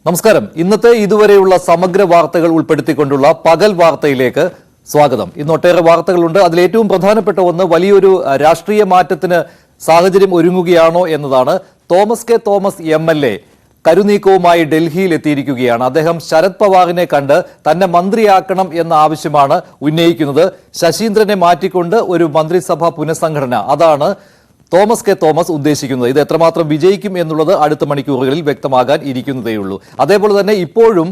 നമസ്കാരം. ഇന്നത്തെ ഇതുവരെയുള്ള സമഗ്ര വാർത്തകൾ ഉൾപ്പെടുത്തിക്കൊണ്ടുള്ള പകൽ വാർത്തയിലേക്ക് സ്വാഗതം. ഇന്ന് ഒട്ടേറെ വാർത്തകളുണ്ട്. അതിലേറ്റവും പ്രധാനപ്പെട്ട ഒന്ന് വലിയൊരു രാഷ്ട്രീയ മാറ്റത്തിന് സാഹചര്യം ഒരുങ്ങുകയാണോ എന്നതാണ്. തോമസ് കെ തോമസ് MLA കരുനീക്കവുമായി ഡൽഹിയിൽ എത്തിയിരിക്കുകയാണ്. അദ്ദേഹം ശരത് പവാറിനെ കണ്ട് തന്നെ മന്ത്രിയാക്കണം എന്ന ആവശ്യമാണ് ഉന്നയിക്കുന്നത്. ശശീന്ദ്രനെ മാറ്റിക്കൊണ്ട് ഒരു മന്ത്രിസഭാ പുനഃസംഘടന, അതാണ് തോമസ് കെ തോമസ് ഉദ്ദേശിക്കുന്നത്. ഇത് എത്രമാത്രം വിജയിക്കും എന്നുള്ളത് അടുത്ത മണിക്കൂറുകളിൽ വ്യക്തമാകാൻ ഇരിക്കുന്നതേയുള്ളൂ. അതേപോലെ തന്നെ ഇപ്പോഴും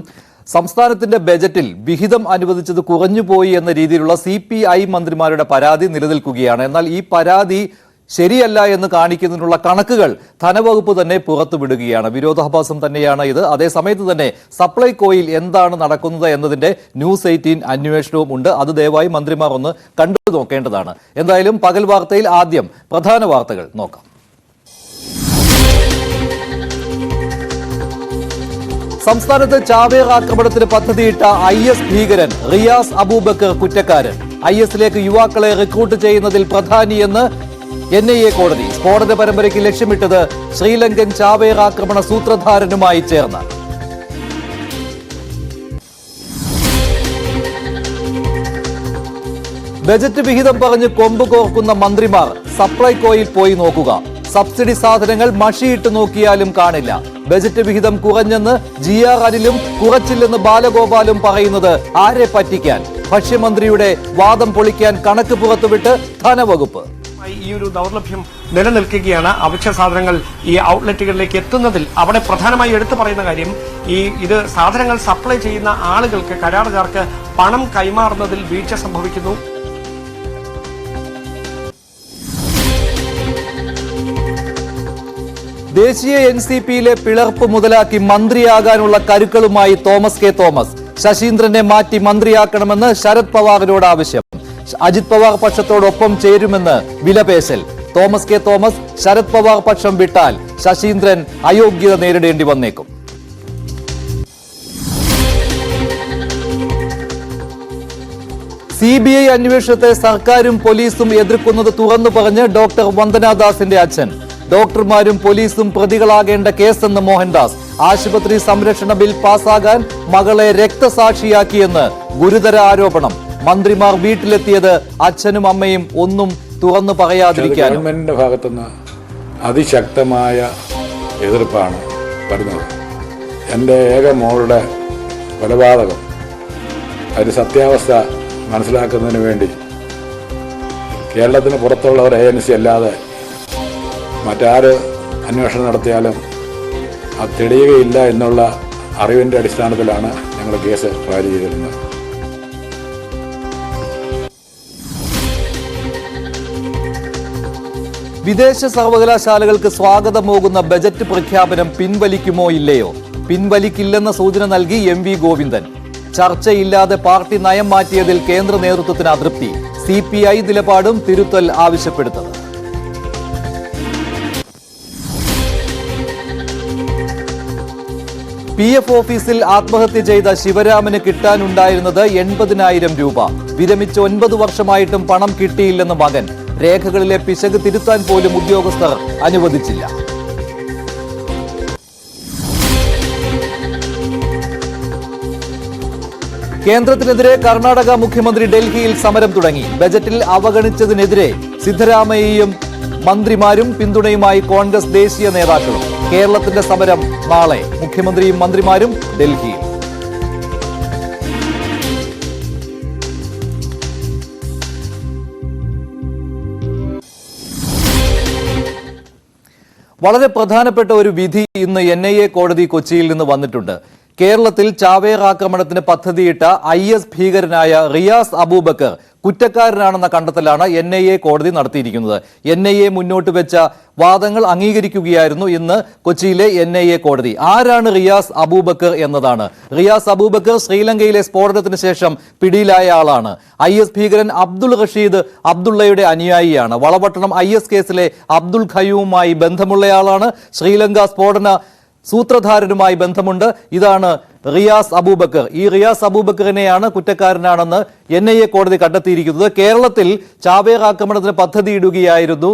സംസ്ഥാനത്തിന്റെ ബജറ്റിൽ വിഹിതം അനുവദിച്ചത് കുറഞ്ഞുപോയി എന്ന രീതിയിലുള്ള CPI മന്ത്രിമാരുടെ പരാതി നിലനിൽക്കുകയാണ്. എന്നാൽ ഈ പരാതി ശരിയല്ല എന്ന് കാണിക്കുന്നതിനുള്ള കണക്കുകൾ ധനവകുപ്പ് തന്നെ പുറത്തുവിടുകയാണ്. വിരോധാഭാസം തന്നെയാണ് ഇത്. അതേസമയത്ത് തന്നെ സപ്ലൈകോയിൽ എന്താണ് നടക്കുന്നത് എന്നതിന്റെ ന്യൂസ് 18 അന്വേഷണവും ഉണ്ട്. അത് ദയവായി മന്ത്രിമാർ ഒന്ന് കണ്ടു നോക്കേണ്ടതാണ്. എന്തായാലും പകൽ വാർത്തയിൽ ആദ്യം പ്രധാന വാർത്തകൾ നോക്കാം. സംസ്ഥാനത്ത് ചാവേർ ആക്രമണത്തിന് പദ്ധതിയിട്ട IS ഭീകരൻ റിയാസ് അബൂബക്കർ കുറ്റക്കാരൻ. ISലേക്ക് യുവാക്കളെ റിക്രൂട്ട് ചെയ്യുന്നതിൽ പ്രധാനിയെന്ന് NIA കോടതി. സ്ഫോടന പരമ്പരയ്ക്ക് ലക്ഷ്യമിട്ടത് ശ്രീലങ്കൻ ചാവേർ ആക്രമണ സൂത്രധാരനുമായി ചേർന്ന്. ബജറ്റ് വിഹിതം പറഞ്ഞ് കൊമ്പ് കോർക്കുന്ന മന്ത്രിമാർ സപ്ലൈകോയിൽ പോയി നോക്കുക. സബ്സിഡി സാധനങ്ങൾ മഷിയിട്ട് നോക്കിയാലും കാണില്ല. ബജറ്റ് വിഹിതം കുറഞ്ഞെന്ന് GR അനിലും കുറച്ചില്ലെന്ന് ബാലഗോപാലും പറയുന്നത് ആരെ പറ്റിക്കാൻ? ഭക്ഷ്യമന്ത്രിയുടെ വാദം പൊളിക്കാൻ കണക്ക് പുറത്തുവിട്ട് ധനവകുപ്പ്. ഈ ഒരു ദൗർലഭ്യം നിലനിൽക്കുകയാണ്. അവശ്യ സാധനങ്ങൾ ഈ ഔട്ട്ലെറ്റുകളിലേക്ക് എത്തുന്നതിൽ അവിടെ പ്രധാനമായി എടുത്തു പറയുന്ന കാര്യം ഇത് സാധനങ്ങൾ സപ്ലൈ ചെയ്യുന്ന ആളുകൾക്ക്, കരാറുകാർക്ക് പണം കൈമാറുന്നതിൽ വീഴ്ച സംഭവിക്കുന്നു. ദേശീയ NCPയിലെ പിളർപ്പ് മുതലാക്കി മന്ത്രിയാകാനുള്ള കരുക്കളുമായി തോമസ് കെ തോമസ്. ശശീന്ദ്രനെ മാറ്റി മന്ത്രിയാക്കണമെന്ന് ശരത് പവാറിനോട് ആവശ്യം. അജിത് പവാർ പക്ഷത്തോടൊപ്പം ചേരുമെന്ന് വിലപേശൽ. തോമസ് കെ തോമസ് ശരത് പവാർ പക്ഷം വിട്ടാൽ ശശീന്ദ്രൻ അയോഗ്യത നേരിടേണ്ടി വന്നേക്കും. CBI അന്വേഷണത്തെ സർക്കാരും പോലീസും എതിർക്കുന്നത് തുറന്നു പറഞ്ഞ് ഡോക്ടർ വന്ദനാദാസിന്റെ അച്ഛൻ. ഡോക്ടർമാരും പോലീസും പ്രതികളാകേണ്ട കേസെന്ന് മോഹൻദാസ്. ആശുപത്രി സംരക്ഷണ ബിൽ പാസാകാൻ മകളെ രക്തസാക്ഷിയാക്കിയെന്ന് ഗുരുതര ആരോപണം. മന്ത്രിമാർ വീട്ടിലെത്തിയത് അച്ഛനും അമ്മയും ഒന്നും തുറന്നു പറയാതിരിക്കാൻ. ഗവൺമെന്റിന്റെ ഭാഗത്തുനിന്ന് അതിശക്തമായ എതിർപ്പാണ് വരുന്നത്. എൻ്റെ ഏക മോളുടെ കൊലപാതകം ഒരു സത്യാവസ്ഥ മനസ്സിലാക്കുന്നതിന് വേണ്ടി കേരളത്തിന് പുറത്തുള്ള ഒരു ANC അല്ലാതെ മറ്റാര് അന്വേഷണം നടത്തിയാലും അത് തെളിയുകയില്ല എന്നുള്ള അറിവിൻ്റെ അടിസ്ഥാനത്തിലാണ് ഞങ്ങൾ കേസ് ഫയൽ ചെയ്തിരുന്നത്. വിദേശ സർവകലാശാലകൾക്ക് സ്വാഗതമോകുന്ന ബജറ്റ് പ്രഖ്യാപനം പിൻവലിക്കുമോ ഇല്ലയോ? പിൻവലിക്കില്ലെന്ന സൂചന നൽകി MV ഗോവിന്ദൻ. ചർച്ചയില്ലാതെ പാർട്ടി നയം മാറ്റിയതിൽ കേന്ദ്ര നേതൃത്വത്തിന് അതൃപ്തി. CPI നിലപാടും തിരുത്തൽ ആവശ്യപ്പെടുത്തത്. PF ഓഫീസിൽ ആത്മഹത്യ ചെയ്ത ശിവരാമന് കിട്ടാനുണ്ടായിരുന്നത് 80,000 രൂപ. വിരമിച്ച് 9 വർഷമായിട്ടും പണം കിട്ടിയില്ലെന്ന് മകൻ. രേഖകളിലെ പിശക് തിരുത്താൻ പോലും ഉദ്യോഗസ്ഥർ അനുവദിച്ചില്ല. കേന്ദ്രത്തിനെതിരെ കർണാടക മുഖ്യമന്ത്രി ഡൽഹിയിൽ സമരം തുടങ്ങി. ബജറ്റിൽ അവഗണിച്ചതിനെതിരെ സിദ്ധരാമയ്യയും മന്ത്രിമാരും പിന്തുണയുമായി കോൺഗ്രസ് ദേശീയ നേതാക്കളും. കേരളത്തിന്റെ സമരം നാളെ. മുഖ്യമന്ത്രിയും മന്ത്രിമാരും ഡൽഹിയിൽ. വളരെ പ്രധാനപ്പെട്ട ഒരു വിധി ഇന്ന് NIA കോടതി കൊച്ചിയിൽ നിന്ന് വന്നിട്ടുണ്ട്. കേരളത്തിൽ ചാവേർ ആക്രമണത്തിന് പദ്ധതിയിട്ട IS ഭീകരനായ റിയാസ് അബൂബക്കർ കുറ്റക്കാരനാണെന്ന കണ്ടെത്തലാണ് NIA കോടതി നടത്തിയിരിക്കുന്നത്. NIA മുന്നോട്ട് വെച്ച വാദങ്ങൾ അംഗീകരിക്കുകയായിരുന്നു ഇന്ന് കൊച്ചിയിലെ NIA കോടതി. ആരാണ് റിയാസ് അബൂബക്കർ എന്നതാണ്. റിയാസ് അബൂബക്കർ ശ്രീലങ്കയിലെ സ്ഫോടനത്തിന് ശേഷം പിടിയിലായ ആളാണ്. IS ഭീകരൻ അബ്ദുൾ റഷീദ് അബ്ദുള്ളയുടെ അനുയായിയാണ്. വളപട്ടണം IS കേസിലെ അബ്ദുൾ ഖയ്യൂമുമായി ബന്ധമുള്ളയാളാണ്. ശ്രീലങ്ക സ്ഫോടന സൂത്രധാരനുമായി ബന്ധമുണ്ട്. ഇതാണ് റിയാസ് അബൂബക്കർ. ഈ റിയാസ് അബൂബക്കറിനെയാണ് കുറ്റക്കാരനാണെന്ന് NIA കോടതി കണ്ടെത്തിയിരിക്കുന്നത്. കേരളത്തിൽ ചാവേർ ആക്രമണത്തിന് പദ്ധതിയിടുകയായിരുന്നു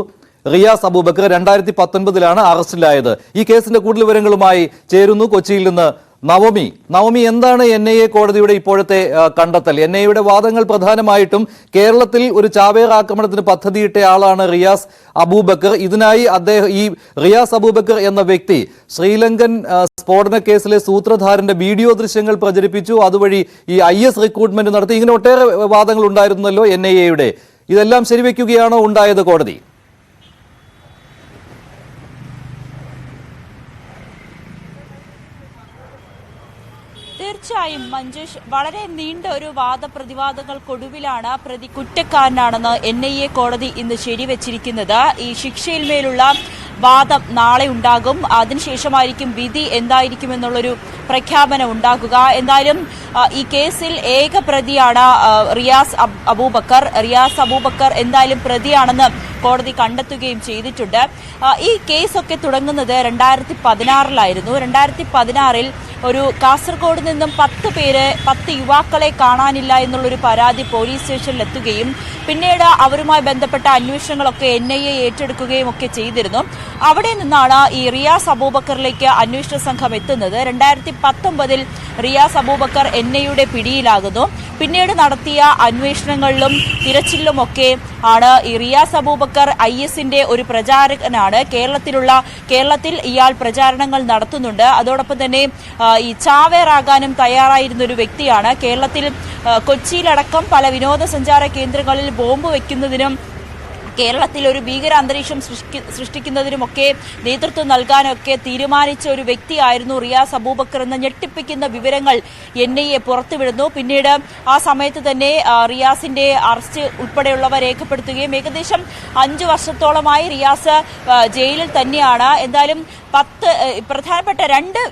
റിയാസ് അബൂബക്കർ. 2019 അറസ്റ്റിലായത്. ഈ കേസിന്റെ കൂടുതൽ വിവരങ്ങളുമായി ചേരുന്നു കൊച്ചിയിൽ നിന്ന് നവമി എന്താണ് NIA കോടതിയുടെ ഇപ്പോഴത്തെ കണ്ടെത്തൽ? NIAയുടെ വാദങ്ങൾ പ്രധാനമായിട്ടും കേരളത്തിൽ ഒരു ചാവേർ ആക്രമണത്തിന് പദ്ധതിയിട്ട ആളാണ് റിയാസ് അബൂബക്കർ. ഇതിനായി ഈ റിയാസ് അബൂബക്കർ എന്ന വ്യക്തി ശ്രീലങ്കൻ സ്ഫോടന കേസിലെ സൂത്രധാരന്റെ വീഡിയോ ദൃശ്യങ്ങൾ പ്രചരിപ്പിച്ചു, അതുവഴി ഈ IS റിക്രൂട്ട്മെന്റ് നടത്തി. ഇങ്ങനെ ഒട്ടേറെ വാദങ്ങൾ ഉണ്ടായിരുന്നല്ലോ NIAയുടെ. ഇതെല്ലാം ശരിവെക്കുകയാണോ ഉണ്ടായത് കോടതി? തീർച്ചയായും മഞ്ജുഷ്, വളരെ നീണ്ട ഒരു വാദപ്രതിവാദങ്ങൾക്കൊടുവിലാണ് പ്രതി കുറ്റക്കാരനാണെന്ന് NIA കോടതി ഇന്ന് ശരിവെച്ചിരിക്കുന്നത്. ഈ ശിക്ഷയിന്മേലുള്ള വാദം നാളെ ഉണ്ടാകും. അതിനുശേഷമായിരിക്കും വിധി എന്തായിരിക്കുമെന്നുള്ളൊരു പ്രഖ്യാപനം ഉണ്ടാകുക. എന്തായാലും ഈ കേസിൽ ഏക പ്രതിയാണ് റിയാസ് അബൂബക്കർ എന്തായാലും പ്രതിയാണെന്ന് കോടതി കണ്ടെത്തുകയും ചെയ്തിട്ടുണ്ട്. ഈ കേസൊക്കെ തുടങ്ങുന്നത് 2016 2016 ഒരു കാസർഗോഡ് നിന്നും 10 യുവാക്കളെ കാണാനില്ല എന്നുള്ളൊരു പരാതി പോലീസ് സ്റ്റേഷനിൽ എത്തുകയും പിന്നീട് അവരുമായി ബന്ധപ്പെട്ട അന്വേഷണങ്ങളൊക്കെ NIA ഏറ്റെടുക്കുകയും ഒക്കെ ചെയ്തിരുന്നു. അവിടെ നിന്നാണ് ഈ റിയാസ് അബൂബക്കറിലേക്ക് അന്വേഷണ സംഘം എത്തുന്നത്. 2019 റിയാസ് അബൂബക്കർ NIAയുടെ പിടിയിലാകുന്നു. പിന്നീട് നടത്തിയ അന്വേഷണങ്ങളിലും തിരച്ചിലുമൊക്കെ ആണ് ഈ റിയാസ് അബൂബക്കർ ISന്റെ ഒരു പ്രചാരകനാണ്. കേരളത്തിൽ ഇയാൾ പ്രചാരണങ്ങൾ നടത്തുന്നുണ്ട്. അതോടൊപ്പം തന്നെ ഈ ചാവേറാകാനും തയ്യാറായിരുന്ന ഒരു വ്യക്തിയാണ്. കേരളത്തിൽ കൊച്ചിയിലടക്കം പല വിനോദസഞ്ചാര കേന്ദ്രങ്ങളിൽ ബോംബ് വയ്ക്കുന്നതിനും കേരളത്തിൽ ഒരു ഭീകര അന്തരീക്ഷം സൃഷ്ടിക്കുന്നതിനുമൊക്കെ നേതൃത്വം നൽകാനൊക്കെ തീരുമാനിച്ച ഒരു വ്യക്തിയായിരുന്നു റിയാസ് അബൂബക്കർ എന്ന ഞെട്ടിപ്പിക്കുന്ന വിവരങ്ങൾ NIA പുറത്തുവിടുന്നു. പിന്നീട് ആ സമയത്ത് തന്നെ റിയാസിന്റെ അറസ്റ്റ് ഉൾപ്പെടെയുള്ളവ രേഖപ്പെടുത്തുകയും ഏകദേശം 5 വർഷത്തോളമായി റിയാസ് ജയിലിൽ തന്നെയാണ്. എന്തായാലും പ്രധാനപ്പെട്ട 2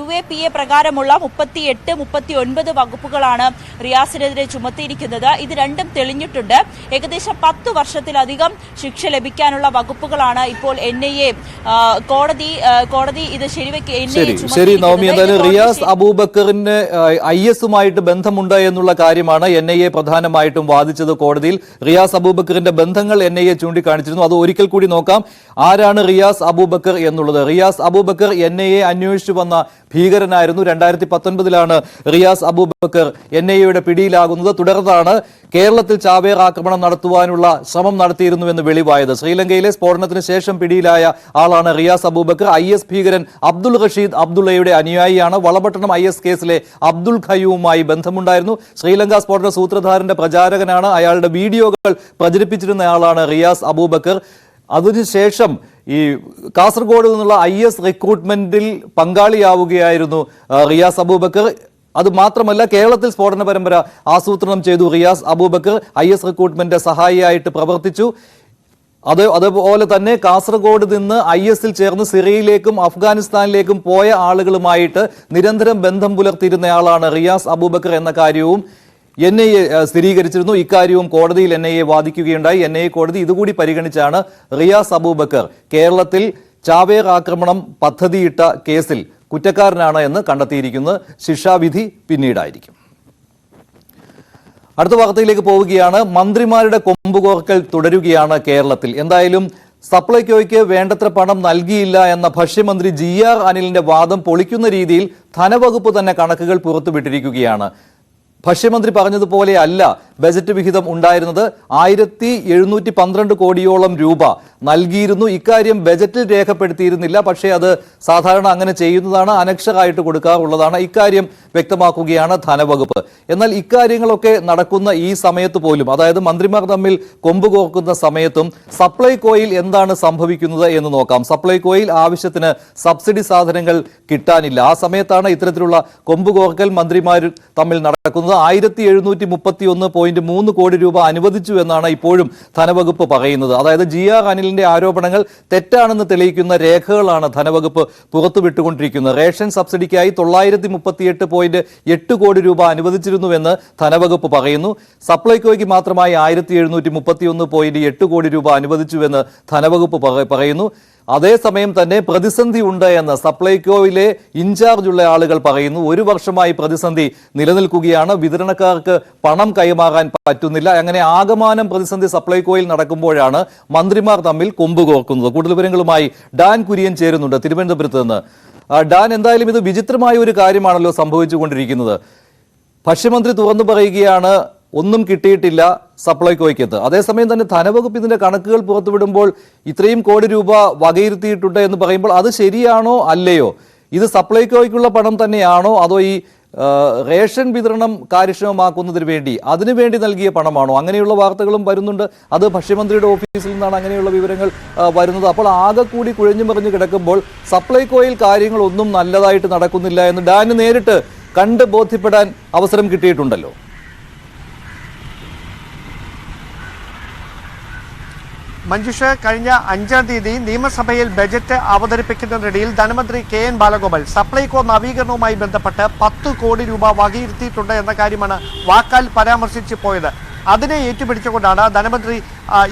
UAPA പ്രകാരമുള്ള 38, 39 വകുപ്പുകളാണ് റിയാസിനെതിരെ ചുമത്തിയിരിക്കുന്നത്. ഇത് രണ്ടും തെളിഞ്ഞിട്ടുണ്ട്. ഏകദേശം 10 വർഷത്തിലധികം ശിക്ഷ ലഭിക്കാനുള്ള വകുപ്പുകളാണ് ഇപ്പോൾ NIA കോടതി ഇത് ശരി നവമി, എന്തായാലും റിയാസ് അബൂബക്കറിന് ISുമായിട്ട് ബന്ധമുണ്ട് എന്നുള്ള കാര്യമാണ് NIA പ്രധാനമായിട്ടും വാദിച്ചത് കോടതിയിൽ. റിയാസ് അബൂബക്കറിന്റെ ബന്ധങ്ങൾ NIA ചൂണ്ടിക്കാണിച്ചിരുന്നു. അത് ഒരിക്കൽ കൂടി നോക്കാം. ആരാണ് റിയാസ് അബൂബക്കർ എന്നുള്ളത്? റിയാസ് അബൂബക്കർ NIA അന്വേഷിച്ചു വന്ന ഭീകരനായിരുന്നു. 2019 റിയാസ് അബൂബക്കർ NIAയുടെ പിടിയിലാകുന്നത്. തുടർന്നാണ് കേരളത്തിൽ ചാവേർ ആക്രമണം നടത്തുവാനുള്ള ശ്രമം നടത്തിയിരുന്നുവെന്ന് വെളിവായത്. ശ്രീലങ്കയിലെ സ്ഫോടനത്തിന് ശേഷം പിടിയിലായ ആളാണ് റിയാസ് അബൂബക്കർ. IS ഭീകരൻ അബ്ദുൾ റഷീദ് അബ്ദുള്ളയുടെ അനുയായിയാണ്. വളപട്ടണം IS കേസിലെ അബ്ദുൾ ഖയ്യൂമുമായി ബന്ധമുണ്ടായിരുന്നു. ശ്രീലങ്ക സ്ഫോടന സൂത്രധാരന്റെ പ്രചാരകനാണ്. അയാളുടെ വീഡിയോകൾ പ്രചരിപ്പിച്ചിരുന്നയാളാണ് റിയാസ് അബൂബക്കർ. അതിനുശേഷം ഈ കാസർഗോഡ് നിന്നുള്ള IS റിക്രൂട്ട്മെന്റിൽ പങ്കാളിയാവുകയായിരുന്നു റിയാസ് അബൂബക്കർ. അത് മാത്രമല്ല, കേരളത്തിൽ സ്ഫോടന പരമ്പര ആസൂത്രണം ചെയ്തു റിയാസ് അബൂബക്കർ. IS റിക്രൂട്ട്മെന്റ് സഹായിയായിട്ട് പ്രവർത്തിച്ചു. അതുപോലെ തന്നെ കാസർഗോഡ് നിന്ന് ISൽ ചേർന്ന് സിറിയയിലേക്കും അഫ്ഗാനിസ്ഥാനിലേക്കും പോയ ആളുകളുമായിട്ട് നിരന്തരം ബന്ധം പുലർത്തിയിരുന്നയാളാണ് റിയാസ് അബൂബക്കർ എന്ന കാര്യവും NIA സ്ഥിരീകരിച്ചിരുന്നു. ഇക്കാര്യവും കോടതിയിൽ NIA വാദിക്കുകയുണ്ടായി. NIA കോടതി ഇതുകൂടി പരിഗണിച്ചാണ് റിയാസ് അബൂബക്കർ കേരളത്തിൽ ചാവേർ ആക്രമണം പദ്ധതിയിട്ട കേസിൽ കുറ്റക്കാരനാണ് എന്ന് കണ്ടെത്തിയിരിക്കുന്നത്. ശിക്ഷാവിധി പിന്നീടായിരിക്കും. അടുത്ത വാർത്തയിലേക്ക് പോവുകയാണ്. മന്ത്രിമാരുടെ കൊമ്പുകോർക്കൽ തുടരുകയാണ് കേരളത്തിൽ. എന്തായാലും സപ്ലൈകോയ്ക്ക് വേണ്ടത്ര പണം നൽകിയില്ല എന്ന ഭക്ഷ്യമന്ത്രി GR അനിലിന്റെ വാദം പൊളിക്കുന്ന രീതിയിൽ ധനവകുപ്പ് തന്നെ കണക്കുകൾ പുറത്തുവിട്ടിരിക്കുകയാണ്. ഭക്ഷ്യമന്ത്രി പറഞ്ഞതുപോലെ അല്ല ബജറ്റ് വിഹിതം ഉണ്ടായിരുന്നത്. 1712 കോടിയോളം രൂപ നൽകിയിരുന്നു. ഇക്കാര്യം ബജറ്റിൽ രേഖപ്പെടുത്തിയിരുന്നില്ല. പക്ഷേ അത് സാധാരണ അങ്ങനെ ചെയ്യുന്നതാണ്, അനക്ഷരായിട്ട് കൊടുക്കാറുള്ളതാണ്. ഇക്കാര്യം വ്യക്തമാക്കുകയാണ് ധനവകുപ്പ്. എന്നാൽ ഇക്കാര്യങ്ങളൊക്കെ നടക്കുന്ന ഈ സമയത്ത് പോലും, അതായത് മന്ത്രിമാർ തമ്മിൽ കൊമ്പ് കോർക്കുന്ന സമയത്തും സപ്ലൈകോയിൽ എന്താണ് സംഭവിക്കുന്നത് എന്ന് നോക്കാം. സപ്ലൈകോയിൽ ആവശ്യത്തിന് സബ്സിഡി സാധനങ്ങൾ കിട്ടാനില്ല. ആ സമയത്താണ് ഇത്തരത്തിലുള്ള കൊമ്പ് കോർക്കൽ മന്ത്രിമാർ തമ്മിൽ നടക്കുന്നത്. 1731.3 കോടി രൂപ അനുവദിച്ചു എന്നാണ് ഇപ്പോഴും ധനവകുപ്പ് പറയുന്നത്. അതായത് GR അനിലിന്റെ ആരോപണങ്ങൾ തെറ്റാണെന്ന് തെളിയിക്കുന്ന രേഖകളാണ് ധനവകുപ്പ് പുറത്തുവിട്ടുകൊണ്ടിരിക്കുന്നത്. റേഷൻ സബ്സിഡിക്കായി 938.8 കോടി രൂപ അനുവദിച്ചിരുന്നുവെന്ന് ധനവകുപ്പ് പറയുന്നു. സപ്ലൈകോയ്ക്ക് മാത്രമായി 1731.8 കോടി രൂപ അനുവദിച്ചുവെന്ന് ധനവകുപ്പ് പറയുന്നു. അതേസമയം തന്നെ പ്രതിസന്ധി ഉണ്ട് എന്ന് സപ്ലൈകോയിലെ ഇൻചാർജുള്ള ആളുകൾ പറയുന്നു. 1 വർഷമായി പ്രതിസന്ധി നിലനിൽക്കുകയാണ്. വിതരണക്കാർക്ക് പണം കൈമാറാൻ പറ്റുന്നില്ല. അങ്ങനെ ആകമാനം പ്രതിസന്ധി സപ്ലൈകോയിൽ നടക്കുമ്പോഴാണ് മന്ത്രിമാർ തമ്മിൽ കൊമ്പ് കോർക്കുന്നത്. കൂടുതൽ വിവരങ്ങളുമായി ഡാൻ കുര്യൻ ചേരുന്നുണ്ട് തിരുവനന്തപുരത്ത് നിന്ന്. ഡാൻ, എന്തായാലും ഇത് വിചിത്രമായ ഒരു കാര്യമാണല്ലോ സംഭവിച്ചുകൊണ്ടിരിക്കുന്നത്. ഭക്ഷ്യമന്ത്രി തുറന്നു പറയുകയാണ് ഒന്നും കിട്ടിയിട്ടില്ല സപ്ലൈകോയ്ക്കത്ത്. അതേസമയം തന്നെ ധനവകുപ്പ് ഇതിന്റെ കണക്കുകൾ പുറത്തുവിടുമ്പോൾ ഇത്രയും കോടി രൂപ വകയിരുത്തിയിട്ടുണ്ട് എന്ന് പറയുമ്പോൾ അത് ശരിയാണോ അല്ലയോ? ഇത് സപ്ലൈകോയ്ക്കുള്ള പണം തന്നെയാണോ അതോ ഈ റേഷൻ വിതരണം കാര്യക്ഷമമാക്കുന്നതിന് വേണ്ടി അതിനുവേണ്ടി നൽകിയ പണമാണോ? അങ്ങനെയുള്ള വാർത്തകളും വരുന്നുണ്ട്. അത് ഭക്ഷ്യമന്ത്രിയുടെ ഓഫീസിൽ നിന്നാണ് അങ്ങനെയുള്ള വിവരങ്ങൾ വരുന്നത്. അപ്പോൾ ആകെ കൂടി കുഴഞ്ഞു മറിഞ്ഞു കിടക്കുമ്പോൾ സപ്ലൈകോയിൽ കാര്യങ്ങളൊന്നും നല്ലതായിട്ട് നടക്കുന്നില്ല എന്ന് ഡാന് നേരിട്ട് കണ്ട് ബോധ്യപ്പെടാൻ അവസരം കിട്ടിയിട്ടുണ്ടല്ലോ. മഞ്ജുഷ, കഴിഞ്ഞ 5-ാം തീയതി നിയമസഭയിൽ ബജറ്റ് അവതരിപ്പിക്കുന്നതിനിടയിൽ ധനമന്ത്രി KN ബാലഗോപാൽ സപ്ലൈകോ നവീകരണവുമായി ബന്ധപ്പെട്ട് 10 കോടി രൂപ വകയിരുത്തിയിട്ടുണ്ട് എന്ന കാര്യമാണ് വാക്കാൽ പരാമർശിച്ചു പോയത്. അതിനെ ഏറ്റുപിടിച്ചുകൊണ്ടാണ് ധനമന്ത്രി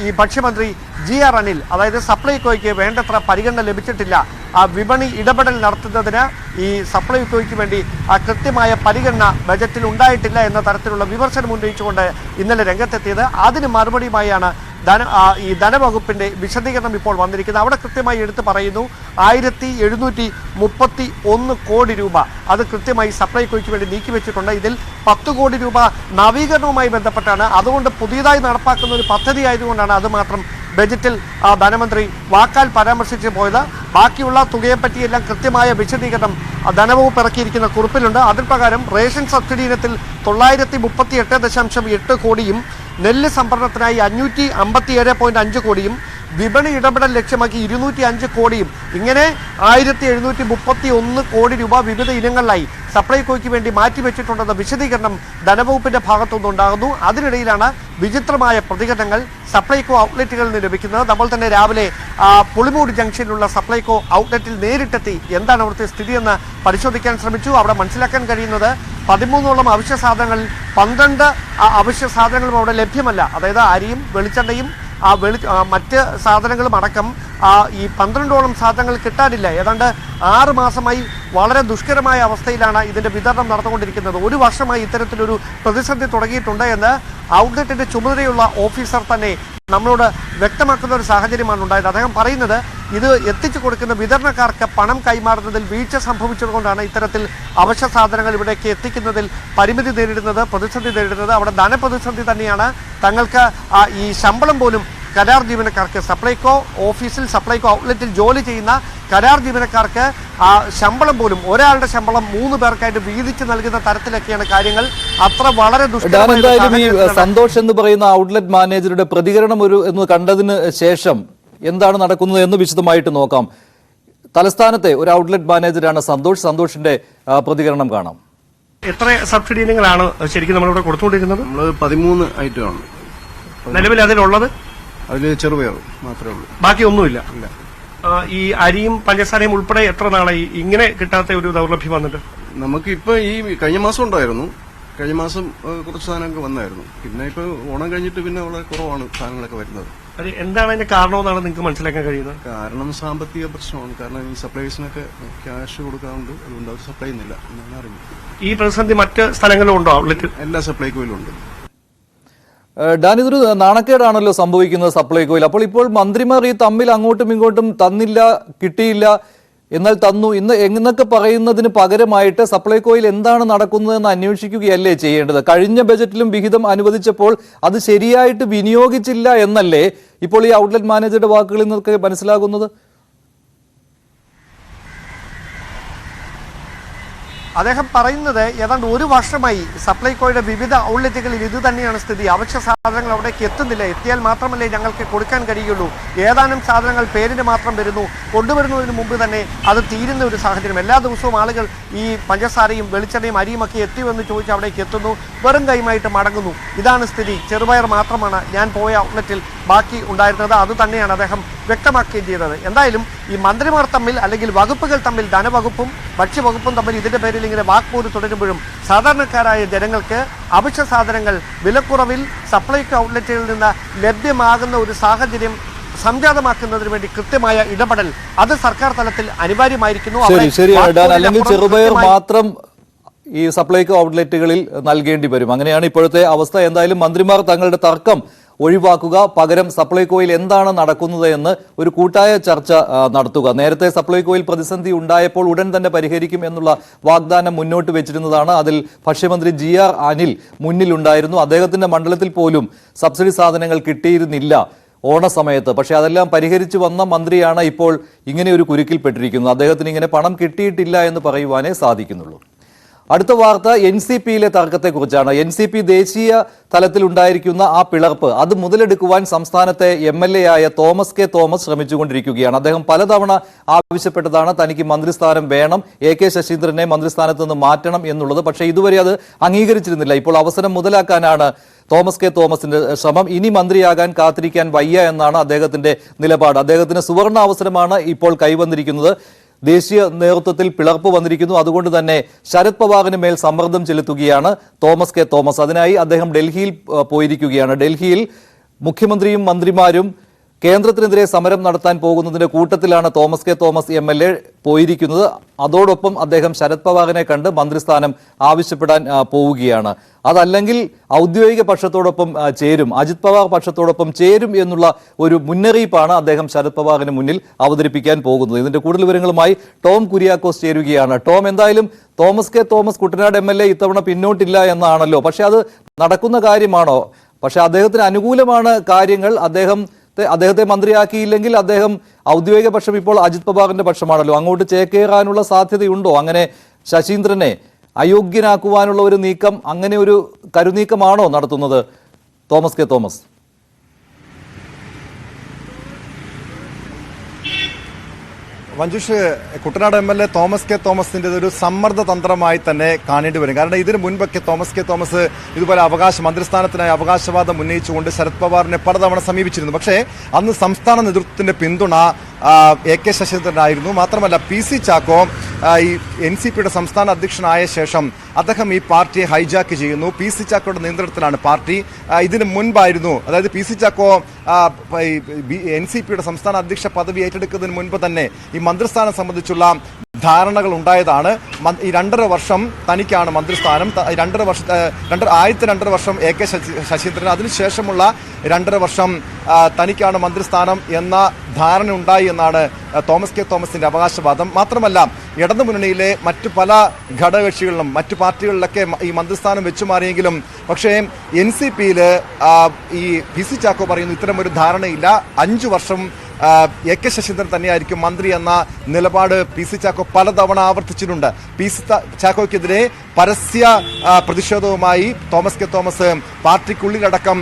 ഈ ഭക്ഷ്യമന്ത്രി GR അനിൽ, അതായത് സപ്ലൈകോയ്ക്ക് വേണ്ടത്ര പരിഗണന ലഭിച്ചിട്ടില്ല, വിപണി ഇടപെടൽ നടത്തുന്നതിന് ഈ സപ്ലൈകോയ്ക്ക് വേണ്ടി കൃത്യമായ പരിഗണന ബജറ്റിൽ ഉണ്ടായിട്ടില്ല എന്ന തരത്തിലുള്ള വിമർശനം ഉന്നയിച്ചുകൊണ്ട് ഇന്നലെ രംഗത്തെത്തിയത്. അതിന് മറുപടിയുമായാണ് ഈ ധനവകുപ്പിന്റെ വിശദീകരണം ഇപ്പോൾ വന്നിരിക്കുന്നത്. അവിടെ കൃത്യമായി എടുത്തു പറയുന്നു 1731 കോടി രൂപ അത് കൃത്യമായി സപ്ലൈകോയ്ക്ക് വേണ്ടി നീക്കിവെച്ചിട്ടുണ്ട്. ഇതിൽ 10 കോടി രൂപ നവീകരണവുമായി ബന്ധപ്പെട്ടാണ്. അതുകൊണ്ട് പുതിയതായി നടപ്പാക്കുന്ന ഒരു പദ്ധതി ആയതുകൊണ്ടാണ് അത് മാത്രം ബജറ്റിൽ ധനമന്ത്രി വാക്കാൽ പരാമർശിച്ചു പോയത്. ബാക്കിയുള്ള തുകയെപ്പറ്റിയെല്ലാം കൃത്യമായ വിശദീകരണം ധനവകുപ്പ് ഇറക്കിയിരിക്കുന്ന കുറിപ്പിലുണ്ട്. അതിൽ പ്രകാരം റേഷൻ സബ്സിഡി ഇനത്തിൽ 958.8 കോടിയും നെല്ല് സംഭരണത്തിനായി 557.5 കോടിയും വിപണി ഇടപെടൽ ലക്ഷ്യമാക്കി 205 കോടിയും ഇങ്ങനെ 1731 കോടി രൂപ വിവിധ ഇനങ്ങളിലായി സപ്ലൈകോയ്ക്ക് വേണ്ടി മാറ്റിവെച്ചിട്ടുണ്ടെന്ന വിശദീകരണം ധനവകുപ്പിന്റെ ഭാഗത്തുനിന്നുണ്ടാകുന്നു. അതിനിടയിലാണ് വിചിത്രമായ പ്രതികരണങ്ങൾ സപ്ലൈകോ ഔട്ട്ലെറ്റുകളിൽ നിന്ന് ലഭിക്കുന്നത്. നമ്മൾ തന്നെ രാവിലെ പുളിമൂട് ജംഗ്ഷനിലുള്ള സപ്ലൈകോ ഔട്ട്ലെറ്റിൽ നേരിട്ടെത്തി എന്താണ് അവിടുത്തെ സ്ഥിതിയെന്ന് പരിശോധിക്കാൻ ശ്രമിച്ചു. അവിടെ മനസ്സിലാക്കാൻ കഴിയുന്നത് 13ഓളം അവശ്യ സാധനങ്ങളിൽ 12 അവശ്യ സാധനങ്ങളും അവിടെ ലഭ്യമല്ല. അതായത് അരിയും വെളിച്ചെണ്ണയും മറ്റ് സാധനങ്ങളും അടക്കം ഈ 12ഓളം സാധനങ്ങൾ കിട്ടാനില്ല. ഏതാണ്ട് 6 മാസമായി വളരെ ദുഷ്കരമായ അവസ്ഥയിലാണ് ഇതിന്റെ വിതരണം നടന്നുകൊണ്ടിരിക്കുന്നത്. 1 വർഷമായി ഇത്തരത്തിലൊരു പ്രതിസന്ധി തുടങ്ങിയിട്ടുണ്ട് എന്ന് ഔട്ട്ലെറ്റിന്റെ ചുമതലയുള്ള ഓഫീസർ തന്നെ നമ്മളോട് വ്യക്തമാക്കുന്ന ഒരു സാഹചര്യമാണ് ഉണ്ടായത്. അദ്ദേഹം പറയുന്നത് ഇത് എത്തിച്ചു കൊടുക്കുന്ന വിതരണക്കാർക്ക് പണം കൈമാറുന്നതിൽ വീഴ്ച സംഭവിച്ചതുകൊണ്ടാണ് ഇത്തരത്തിൽ അവശ്യ സാധനങ്ങൾ ഇവിടേക്ക് എത്തിക്കുന്നതിൽ പരിമിതി നേരിടുന്നത്, പ്രതിസന്ധി നേരിടുന്നത്. അവിടെ ധനപ്രതിസന്ധി തന്നെയാണ്. തങ്ങൾക്ക് ഈ ശമ്പളം പോലും കരാർ ജീവനക്കാർക്ക് സപ്ലൈകോ ഓഫീസിൽ സപ്ലൈകോ ഔട്ട്ലെറ്റിൽ ജോലി ചെയ്യുന്ന കരാർ ജീവനക്കാർക്ക് ശമ്പളം പോലും ഒരാളുടെ ശമ്പളം 3 പേർക്കായിട്ട് വീതിച്ച് നൽകുന്ന തരത്തിലൊക്കെയാണ് കാര്യങ്ങൾ. അത്ര വളരെ ദുഷ്കരമായ സന്തോഷ് എന്ന് പറയുന്ന ഔട്ട്ലെറ്റ് മാനേജറുടെ പ്രതികരണം എന്ന് കണ്ടതിന് ശേഷം എന്താണ് നടക്കുന്നത് എന്ന് വിശദമായിട്ട് നോക്കാം. തലസ്ഥാനത്തെ ഒരു ഔട്ട്ലെറ്റ് മാനേജറാണ് സന്തോഷിന്റെ പ്രതികരണം കാണാം. എത്ര സബ്സിഡി ഇനങ്ങളാണ് ശരിക്കും നമ്മളിവിടെ കൊടുത്തുകൊണ്ടിരിക്കുന്നത്? നമ്മൾ 13 ഐറ്റമാണ് നിലവിൽ അതിലുള്ളത്. അതിൽ ചെറുപയർ മാത്രമേ ഉള്ളൂ, ബാക്കി ഒന്നുമില്ല. ഈ അരിയും പഞ്ചസാരയും ഉൾപ്പെടെ എത്ര നാളായി ഇങ്ങനെ കിട്ടാത്ത ഒരു ദൗർലഭ്യം വന്നിട്ട്? നമുക്ക് ഇപ്പൊ ഈ കഴിഞ്ഞ മാസം ഉണ്ടായിരുന്നു. കഴിഞ്ഞ മാസം കുറച്ച് സാധനങ്ങളൊക്കെ വന്നായിരുന്നു. പിന്നെ ഇപ്പൊ ഓണം കഴിഞ്ഞിട്ട് പിന്നെ വളരെ കുറവാണ് സാധനങ്ങളൊക്കെ വരുന്നത്. അത് എന്താണ് അതിന്റെ കാരണമെന്നാണ് നിങ്ങൾക്ക് മനസ്സിലാക്കാൻ കഴിയുന്നത്? കാരണം സാമ്പത്തിക പ്രശ്നമാണ്. കാരണം ഈ സപ്ലൈസിനൊക്കെ ക്യാഷ് കൊടുക്കാറുണ്ട്, അതുകൊണ്ട് അവർ സപ്ലൈ ചെയ്യുന്നില്ല എന്നാണ് അറിയുന്നത്. ഈ പ്രതിസന്ധി മറ്റ് സ്ഥലങ്ങളിലും ഉണ്ടോ? ഔട്ട്ലെറ്റ് എല്ലാ സപ്ലൈകോയിലും ഉണ്ട്. ഡാൻ, ഇതൊരു നാണക്കേടാണല്ലോ സംഭവിക്കുന്നത് സപ്ലൈകോയിൽ. അപ്പോൾ ഇപ്പോൾ മന്ത്രിമാർ ഈ തമ്മിൽ അങ്ങോട്ടും ഇങ്ങോട്ടും തന്നില്ല, കിട്ടിയില്ല, എന്നാൽ തന്നു എന്നൊക്കെ പറയുന്നതിന് പകരമായിട്ട് സപ്ലൈകോയിൽ എന്താണ് നടക്കുന്നതെന്ന് അന്വേഷിക്കുകയല്ലേ ചെയ്യേണ്ടത്? കഴിഞ്ഞ ബജറ്റിലും വിഹിതം അനുവദിച്ചപ്പോൾ അത് ശരിയായിട്ട് വിനിയോഗിച്ചില്ല എന്നല്ലേ ഇപ്പോൾ ഈ ഔട്ട്ലെറ്റ് മാനേജറുടെ വാക്കുകളിൽ നിന്നൊക്കെ മനസ്സിലാകുന്നത്? അദ്ദേഹം പറയുന്നത് ഏതാണ്ട് 1 വർഷമായി സപ്ലൈകോയുടെ വിവിധ ഔട്ട്ലെറ്റുകളിൽ ഇത് തന്നെയാണ് സ്ഥിതി. അവശ്യ സാധനങ്ങൾ അവിടേക്ക് എത്തുന്നില്ല. എത്തിയാൽ മാത്രമല്ലേ ഞങ്ങൾക്ക് കൊടുക്കാൻ കഴിയുള്ളൂ. ഏതാനും സാധനങ്ങൾ പേരിന് മാത്രം വരുന്നു. കൊണ്ടുവരുന്നതിന് മുമ്പ് തന്നെ അത് തീരുന്ന ഒരു സാഹചര്യം. എല്ലാ ദിവസവും ആളുകൾ ഈ പഞ്ചസാരയും വെളിച്ചെണ്ണയും അരിയും ഒക്കെ എത്തിവെന്ന് ചോദിച്ച് അവിടേക്ക് എത്തുന്നു, വെറും കൈമായിട്ട് മടങ്ങുന്നു. ഇതാണ് സ്ഥിതി. ചെറുപയർ മാത്രമാണ് ഞാൻ പോയ ഔട്ട്ലെറ്റിൽ ബാക്കി ഉണ്ടായിരുന്നത്. അത് തന്നെയാണ് അദ്ദേഹം വ്യക്തമാക്കുകയും ചെയ്തത്. എന്തായാലും ഈ മന്ത്രിമാർ തമ്മിൽ അല്ലെങ്കിൽ വകുപ്പുകൾ തമ്മിൽ, ധനവകുപ്പും ഭക്ഷ്യവകുപ്പും തമ്മിൽ ഇതിന്റെ പേരിൽ ഇങ്ങനെ വാക്പോര് തുടരുമ്പോഴും സാധാരണക്കാരായ ജനങ്ങൾക്ക് അവശ്യ സാധനങ്ങൾ വിലക്കുറവിൽ സപ്ലൈകോ ഔട്ട്ലെറ്റുകളിൽ നിന്ന് ലഭ്യമാകുന്ന ഒരു സാഹചര്യം സംജാതമാക്കുന്നതിന് വേണ്ടി കൃത്യമായ ഇടപെടൽ അത് സർക്കാർ തലത്തിൽ അനിവാര്യമായിരിക്കുന്നു. ശരിയാണ് ഡാൻ, അല്ലെങ്കിൽ ചെറുപയർ മാത്രം ഈ സപ്ലൈകോ ഔട്ട്ലെറ്റുകളിൽ നൽകേണ്ടി വരും. അങ്ങനെയാണ് ഇപ്പോഴത്തെ അവസ്ഥ. എന്തായാലും മന്ത്രിമാർ തങ്ങളുടെ തർക്കം ഒഴിവാക്കുക, പകരം സപ്ലൈകോയിൽ എന്താണ് നടക്കുന്നത് എന്ന് ഒരു കൂട്ടായ ചർച്ച നടത്തുക. നേരത്തെ സപ്ലൈകോയിൽ പ്രതിസന്ധി ഉണ്ടായപ്പോൾ ഉടൻ തന്നെ പരിഹരിക്കും എന്നുള്ള വാഗ്ദാനം മുന്നോട്ട് വെച്ചിരുന്നതാണ്. അതിൽ ഭക്ഷ്യമന്ത്രി GR അനിൽ മുന്നിലുണ്ടായിരുന്നു. അദ്ദേഹത്തിന്റെ മണ്ഡലത്തിൽ പോലും സബ്സിഡി സാധനങ്ങൾ കിട്ടിയിരുന്നില്ല ഓണസമയത്ത്. പക്ഷേ അതെല്ലാം പരിഹരിച്ചു വന്ന മന്ത്രിയാണ് ഇപ്പോൾ ഇങ്ങനെ ഒരു കുരുക്കിൽപ്പെട്ടിരിക്കുന്നത്. അദ്ദേഹത്തിന് ഇങ്ങനെ പണം കിട്ടിയിട്ടില്ല എന്ന് പറയുവാനേ സാധിക്കുന്നുള്ളൂ. അടുത്ത വാർത്ത NCPയിലെ തർക്കത്തെക്കുറിച്ചാണ്. NCP ദേശീയ തലത്തിൽ ഉണ്ടായിരിക്കുന്ന ആ പിളർപ്പ് അത് മുതലെടുക്കുവാൻ സംസ്ഥാനത്തെ MLA ആയ തോമസ് കെ തോമസ് ശ്രമിച്ചുകൊണ്ടിരിക്കുകയാണ്. അദ്ദേഹം പലതവണ ആവശ്യപ്പെട്ടതാണ് തനിക്ക് മന്ത്രിസ്ഥാനം വേണം, AK ശശീന്ദ്രനെ മന്ത്രിസ്ഥാനത്ത് നിന്ന് മാറ്റണം എന്നുള്ളത്. പക്ഷേ ഇതുവരെ അത് അംഗീകരിച്ചിരുന്നില്ല. ഇപ്പോൾ അവസരം മുതലാക്കാനാണ് തോമസ് കെ തോമസിന്റെ ശ്രമം. ഇനി മന്ത്രിയാകാൻ കാത്തിരിക്കാൻ വയ്യ എന്നാണ് അദ്ദേഹത്തിന്റെ നിലപാട്. അദ്ദേഹത്തിന് സുവർണ അവസരമാണ് ഇപ്പോൾ കൈവന്നിരിക്കുന്നത്. ദേശീയ നേതൃത്വത്തിൽ പിളർപ്പ് വന്നിരിക്കുന്നു. അതുകൊണ്ട് തന്നെ ശരത് പവാറിന് മേൽ സമ്മർദ്ദം ചെലുത്തുകയാണ് തോമസ് കെ തോമസ്. അതിനായി അദ്ദേഹം ഡൽഹിയിൽ പോയിരിക്കുകയാണ്. ഡൽഹിയിൽ മുഖ്യമന്ത്രിയും മന്ത്രിമാരും കേന്ദ്രത്തിനെതിരെ സമരം നടത്താൻ പോകുന്നതിന്റെ കൂട്ടത്തിലാണ് തോമസ് കെ തോമസ് MLA പോയിരിക്കുന്നത്. അതോടൊപ്പം അദ്ദേഹം ശരത് പവാറിനെ കണ്ട് മന്ത്രിസ്ഥാനം ആവശ്യപ്പെടാൻ പോവുകയാണ്. അതല്ലെങ്കിൽ ഔദ്യോഗിക പക്ഷത്തോടൊപ്പം ചേരും, അജിത് പവാർ പക്ഷത്തോടൊപ്പം ചേരും എന്നുള്ള ഒരു മുന്നറിയിപ്പാണ് അദ്ദേഹം ശരത് പവാറിന് മുന്നിൽ അവതരിപ്പിക്കാൻ പോകുന്നത്. ഇതിന്റെ കൂടുതൽ വിവരങ്ങളുമായി ടോം കുര്യാക്കോസ് ചേരുകയാണ്. ടോം, എന്തായാലും Thomas K Thomas Kuttanad MLA ഇത്തവണ പിന്നോട്ടില്ല എന്നാണല്ലോ. പക്ഷെ അത് നടക്കുന്ന കാര്യമാണോ? പക്ഷെ അദ്ദേഹത്തിന് അനുകൂലമാണ് കാര്യങ്ങൾ. അദ്ദേഹത്തെ മന്ത്രിയാക്കിയില്ലെങ്കിൽ അദ്ദേഹം ഔദ്യോഗിക പക്ഷം ഇപ്പോൾ അജിത് പവാറിന്റെ പക്ഷമാണല്ലോ. അങ്ങോട്ട് ചേക്കേറാനുള്ള സാധ്യതയുണ്ടോ? അങ്ങനെ ശശീന്ദ്രനെ അയോഗ്യനാക്കുവാനുള്ള ഒരു നീക്കം, അങ്ങനെ ഒരു കരുനീക്കമാണോ നടത്തുന്നത് Thomas K Thomas? Manjush, Kuttanad MLA Thomas K തോമസിന്റെ ഒരു സമ്മർദ്ദ തന്ത്രമായി തന്നെ കാണേണ്ടി വരും. കാരണം ഇതിനു മുൻപൊക്കെ തോമസ് കെ തോമസ് ഇതുപോലെ മന്ത്രിസ്ഥാനത്തിനായി അവകാശവാദം ഉന്നയിച്ചുകൊണ്ട് ശരത് പവാറിനെ പലതവണ സമീപിച്ചിരുന്നു. പക്ഷേ അന്ന് സംസ്ഥാന നേതൃത്വത്തിന്റെ പിന്തുണ AK ശശീന്ദ്രനായിരുന്നു. മാത്രമല്ല PC ചാക്കോ ഈ NCPയുടെ സംസ്ഥാന അധ്യക്ഷനായ ശേഷം അദ്ദേഹം ഈ പാർട്ടിയെ ഹൈജാക്ക് ചെയ്യുന്നു. PC ചാക്കോയുടെ നിയന്ത്രണത്തിലാണ് പാർട്ടി. ഇതിന് മുൻപായിരുന്നു, അതായത് PC ചാക്കോ NCPയുടെ സംസ്ഥാന അധ്യക്ഷ പദവി ഏറ്റെടുക്കുന്നതിന് മുൻപ് തന്നെ ഈ മന്ത്രിസ്ഥാനം സംബന്ധിച്ചുള്ള ധാരണകൾ ഉണ്ടായതാണ്. ഈ 2.5 വർഷം തനിക്കാണ് മന്ത്രിസ്ഥാനം. ആദ്യത്തെ 2.5 വർഷം AK ശശീന്ദ്രൻ, അതിനുശേഷമുള്ള 2.5 വർഷം തനിക്കാണ് മന്ത്രിസ്ഥാനം എന്ന ധാരണ ഉണ്ടായി എന്നാണ് തോമസ് കെ തോമസിന്റെ അവകാശവാദം. മാത്രമല്ല ഇടതുമുന്നണിയിലെ മറ്റു പല ഘടകകക്ഷികളിലും മറ്റു പാർട്ടികളിലൊക്കെ ഈ മന്ത്രിസ്ഥാനം വെച്ചു മാറിയെങ്കിലും പക്ഷേ NCPയിൽ ഈ PC ചാക്കോ പറയുന്നു ഇത്തരമൊരു ധാരണയില്ല. 5 വർഷം AK ശശീന്ദ്രൻ തന്നെയായിരിക്കും മന്ത്രി എന്ന നിലപാട് PC ചാക്കോ പലതവണ ആവർത്തിച്ചിട്ടുണ്ട്. PC ചാക്കോയ്ക്കെതിരെ പരസ്യ പ്രതിഷേധവുമായി തോമസ് കെ തോമസ് പാർട്ടിക്കുള്ളിലടക്കം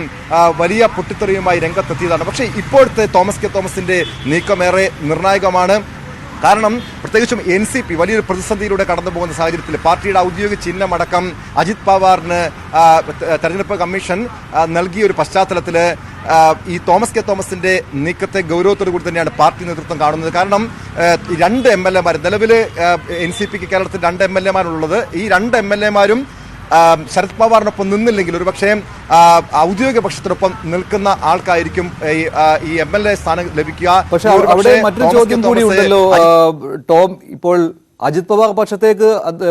വലിയ പൊട്ടിത്തെറിയുമായി രംഗത്തെത്തിയതാണ്. പക്ഷേ ഇപ്പോഴത്തെ തോമസ് കെ തോമസിന്റെ നീക്കമേറെ നിർണായകമാണ്. കാരണം പ്രത്യേകിച്ചും NCP വലിയൊരു പ്രതിസന്ധിയിലൂടെ കടന്നു പോകുന്ന സാഹചര്യത്തിൽ പാർട്ടിയുടെ ഔദ്യോഗിക ചിഹ്നമടക്കം അജിത് പവാറിന് തെരഞ്ഞെടുപ്പ് കമ്മീഷൻ നൽകിയ ഒരു പശ്ചാത്തലത്തിൽ ഈ തോമസ് കെ തോമസിന്റെ നീക്കത്തെ ഗൗരവത്തോടു കൂടി തന്നെയാണ് പാർട്ടി നേതൃത്വം കാണുന്നത്. കാരണം 2 MLA നിലവിൽ NCPക്ക് കേരളത്തിൽ 2 MLA ഈ 2 MLA ശരത് പവാറിനൊപ്പം നിന്നില്ലെങ്കിൽ ഒരുപക്ഷെ ഔദ്യോഗിക പക്ഷത്തിനൊപ്പം നിൽക്കുന്ന ആൾക്കായിരിക്കും ഈ MLA സ്ഥാനം ലഭിക്കുക. പക്ഷെ അവിടെ മറ്റൊരു ചോദ്യം കൂടി ഉണ്ടല്ലോ ടോം. ഇപ്പോൾ അജിത് പവാർ പക്ഷത്തേക്ക്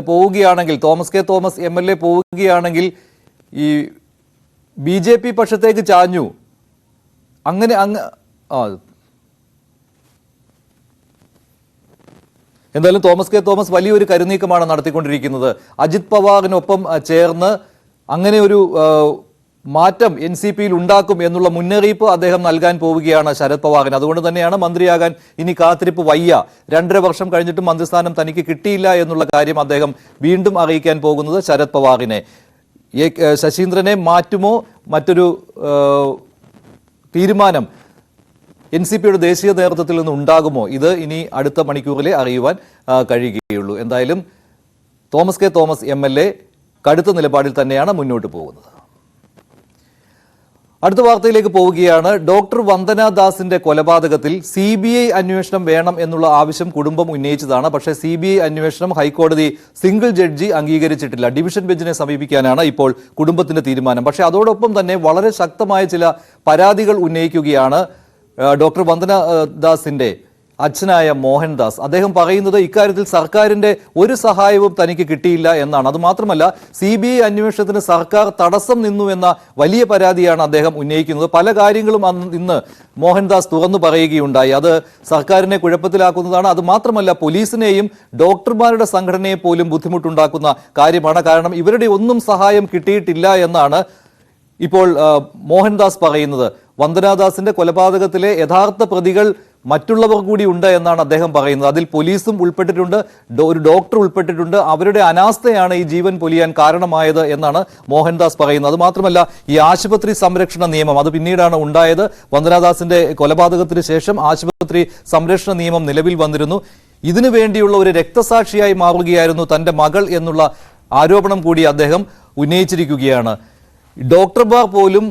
പോവുകയാണെങ്കിൽ, തോമസ് കെ തോമസ് MLA പോവുകയാണെങ്കിൽ ഈ BJP പക്ഷത്തേക്ക് ചാഞ്ഞു. അങ്ങനെ എന്തായാലും തോമസ് കെ തോമസ് വലിയൊരു കരുനീക്കമാണ് നടത്തിക്കൊണ്ടിരിക്കുന്നത്. അജിത് പവാറിനൊപ്പം ചേർന്ന് അങ്ങനെ ഒരു മാറ്റം NCPയിൽ ഉണ്ടാക്കും എന്നുള്ള മുന്നറിയിപ്പ് അദ്ദേഹം നൽകാൻ പോവുകയാണ് ശരത് പവാറിന്. അതുകൊണ്ട് തന്നെയാണ് മന്ത്രിയാകാൻ ഇനി കാത്തിരിപ്പ് വയ്യ. 2.5 വർഷം കഴിഞ്ഞിട്ടും മന്ത്രിസ്ഥാനം തനിക്ക് കിട്ടിയില്ല എന്നുള്ള കാര്യം അദ്ദേഹം വീണ്ടും അറിയിക്കാൻ പോകുന്നത് ശരത് പവാറിനെ. ശശീന്ദ്രനെ മാറ്റുമോ, മറ്റൊരു തീരുമാനം NCPയുടെ ദേശീയ നേതൃത്വത്തിൽ നിന്ന് ഉണ്ടാകുമോ, ഇത് ഇനി അടുത്ത മണിക്കൂറിലെ അറിയുവാൻ കഴിയുകയുള്ളൂ. എന്തായാലും തോമസ് കെ തോമസ് MLA കടുത്ത നിലപാടിൽ തന്നെയാണ് മുന്നോട്ട് പോകുന്നത്. അടുത്ത വാർത്തയിലേക്ക് പോവുകയാണ്. ഡോക്ടർ വന്ദന ദാസിന്റെ കൊലപാതകത്തിൽ CBI അന്വേഷണം വേണം എന്നുള്ള ആവശ്യം കുടുംബം ഉന്നയിച്ചതാണ്. പക്ഷേ CBI അന്വേഷണം ഹൈക്കോടതി സിംഗിൾ ജഡ്ജി അംഗീകരിച്ചിട്ടില്ല. ഡിവിഷൻ ബെഞ്ചിനെ സമീപിക്കാനാണ് ഇപ്പോൾ കുടുംബത്തിന്റെ തീരുമാനം. പക്ഷേ അതോടൊപ്പം തന്നെ വളരെ ശക്തമായ ചില പരാതികൾ ഉന്നയിക്കുകയാണ് ഡോക്ടർ വന്ദന ദാസിന്റെ അച്ഛനായ മോഹൻദാസ് അദ്ദേഹം പറയുന്നത് ഇക്കാര്യത്തിൽ സർക്കാരിന്റെ ഒരു സഹായവും തനിക്ക് കിട്ടിയില്ല എന്നാണ്. അതുമാത്രമല്ല CBI അന്വേഷണത്തിന് സർക്കാർ തടസ്സം നിന്നു എന്ന വലിയ പരാതിയാണ് അദ്ദേഹം ഉന്നയിക്കുന്നത്. പല കാര്യങ്ങളും ഇന്ന് മോഹൻദാസ് തുറന്നു പറയുകയുണ്ടായി. അത് സർക്കാരിനെ കുഴപ്പത്തിലാക്കുന്നതാണ്. അത് മാത്രമല്ല പോലീസിനെയും ഡോക്ടർമാരുടെ സംഘടനയെ പോലും ബുദ്ധിമുട്ടുണ്ടാക്കുന്ന കാര്യമാണ്. കാരണം ഇവരുടെ ഒന്നും സഹായം കിട്ടിയിട്ടില്ല എന്നാണ് ഇപ്പോൾ മോഹൻദാസ് പറയുന്നത്. വന്ദനാദാസിന്റെ കൊലപാതകത്തിലെ യഥാർത്ഥ പ്രതികൾ മറ്റുള്ളവർ കൂടി ഉണ്ട് എന്നാണ് അദ്ദേഹം പറയുന്നത്. അതിൽ പോലീസും ഉൾപ്പെട്ടിട്ടുണ്ട്, ഒരു ഡോക്ടർ ഉൾപ്പെട്ടിട്ടുണ്ട്. അവരുടെ അനാസ്ഥയാണ് ഈ ജീവൻ പൊലിയാൻ കാരണമായത് എന്നാണ് മോഹൻദാസ് പറയുന്നത്. അത് മാത്രമല്ല ഈ ആശുപത്രി സംരക്ഷണ നിയമം അത് പിന്നീടാണ് ഉണ്ടായത്. വന്ദനാദാസിന്റെ കൊലപാതകത്തിന് ശേഷം ആശുപത്രി സംരക്ഷണ നിയമം നിലവിൽ വന്നിരുന്നു. ഇതിനു വേണ്ടിയുള്ള ഒരു രക്തസാക്ഷിയായി മാറുകയായിരുന്നു തന്റെ മകൾ എന്നുള്ള ആരോപണം കൂടി അദ്ദേഹം ഉന്നയിച്ചിരിക്കുകയാണ്. ഡോക്ടർമാർ പോലും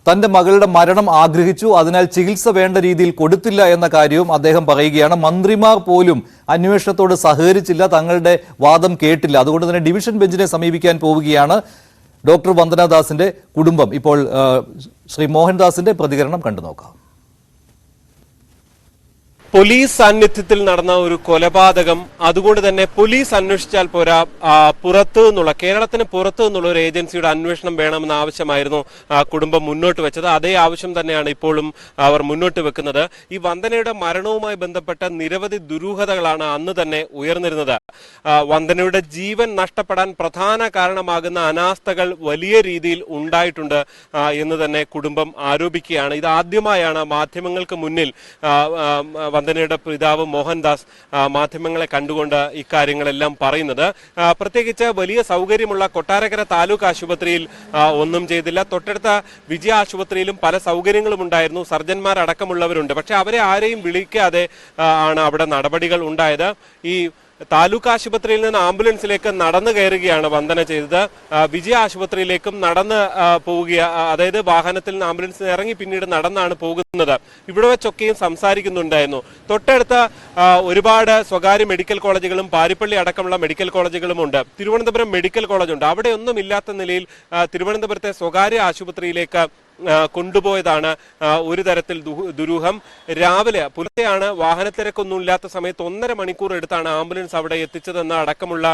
തന്റെ മകളുടെ മരണം ആഗ്രഹിച്ചു, അതിനാൽ ചികിത്സ വേണ്ട രീതിയിൽ കൊടുത്തില്ല എന്ന കാര്യവും അദ്ദേഹം പറയുകയാണ്. മന്ത്രിമാർ പോലും അന്വേഷണത്തോട് സഹകരിച്ചില്ല, തങ്ങളുടെ വാദം കേട്ടില്ല. അതുകൊണ്ട് തന്നെ ഡിവിഷൻ ബെഞ്ചിനെ സമീപിക്കാൻ പോവുകയാണ് ഡോക്ടർ വന്ദനാദാസിന്റെ കുടുംബം. ഇപ്പോൾ ശ്രീ മോഹൻദാസിന്റെ പ്രതികരണം കണ്ടു നോക്കാം. പോലീസ് സാന്നിധ്യത്തിൽ നടന്ന ഒരു കൊലപാതകം, അതുകൊണ്ട് തന്നെ പോലീസ് അന്വേഷിച്ചാൽ പോരാ, പുറത്തു നിന്നുള്ള കേരളത്തിന് പുറത്തു നിന്നുള്ള ഒരു ഏജൻസിയുടെ അന്വേഷണം വേണമെന്ന ആവശ്യമായിരുന്നു കുടുംബം മുന്നോട്ട് വെച്ചത്. അതേ ആവശ്യം തന്നെയാണ് ഇപ്പോഴും അവർ മുന്നോട്ട് വെക്കുന്നത്. ഈ വന്ദനയുടെ മരണവുമായി ബന്ധപ്പെട്ട നിരവധി ദുരൂഹതകളാണ് അന്ന് തന്നെ ഉയർന്നിരുന്നത്. വന്ദനയുടെ ജീവൻ നഷ്ടപ്പെടാൻ പ്രധാന കാരണമാകുന്ന അനാസ്ഥകൾ വലിയ രീതിയിൽ ഉണ്ടായിട്ടുണ്ട് എന്ന് തന്നെ കുടുംബം ആരോപിക്കുകയാണ്. ഇത് ആദ്യമായാണ് മാധ്യമങ്ങൾക്ക് മുന്നിൽ വന്ദനയുടെ പിതാവ് മോഹൻദാസ് മാധ്യമങ്ങളെ കണ്ടുകൊണ്ട് ഇക്കാര്യങ്ങളെല്ലാം പറയുന്നത്. പ്രത്യേകിച്ച് വലിയ സൗകര്യമുള്ള കൊട്ടാരക്കര താലൂക്ക് ആശുപത്രിയിൽ ഒന്നും ചെയ്തില്ല. തൊട്ടടുത്ത വിജയ ആശുപത്രിയിലും പല സൗകര്യങ്ങളും ഉണ്ടായിരുന്നു, സർജന്മാരടക്കമുള്ളവരുണ്ട്. പക്ഷെ അവരെ ആരെയും വിളിക്കാതെ ആണ് അവിടെ നടപടികൾ ഉണ്ടായത്. ഈ താലൂക്ക് ആശുപത്രിയിൽ നിന്ന് ആംബുലൻസിലേക്ക് നടന്നു കയറുകയാണ് വന്ദന ചെയ്തത്. വിജയ ആശുപത്രിയിലേക്കും നടന്ന് അതായത് വാഹനത്തിൽ നിന്ന് ആംബുലൻസിൽ ഇറങ്ങി പിന്നീട് നടന്നാണ് പോകുന്നത്. ഇവിടെ വെച്ചൊക്കെയും സംസാരിക്കുന്നുണ്ടായിരുന്നു. തൊട്ടടുത്ത ഒരുപാട് സ്വകാര്യ മെഡിക്കൽ കോളേജുകളും പാരിപ്പള്ളി അടക്കമുള്ള മെഡിക്കൽ കോളേജുകളും ഉണ്ട്. തിരുവനന്തപുരം മെഡിക്കൽ കോളേജുണ്ട്. അവിടെയൊന്നും ഇല്ലാത്ത നിലയിൽ തിരുവനന്തപുരത്തെ സ്വകാര്യ ആശുപത്രിയിലേക്ക് കൊണ്ടുപോയതാണ് ഒരു തരത്തിൽ ദുരൂഹം. രാവിലെ പുലർച്ചെയാണ്, വാഹനത്തിരക്കൊന്നും ഇല്ലാത്ത സമയത്ത് 1.5 മണിക്കൂർ എടുത്താണ് ആംബുലൻസ് അവിടെ എത്തിച്ചതെന്ന അടക്കമുള്ള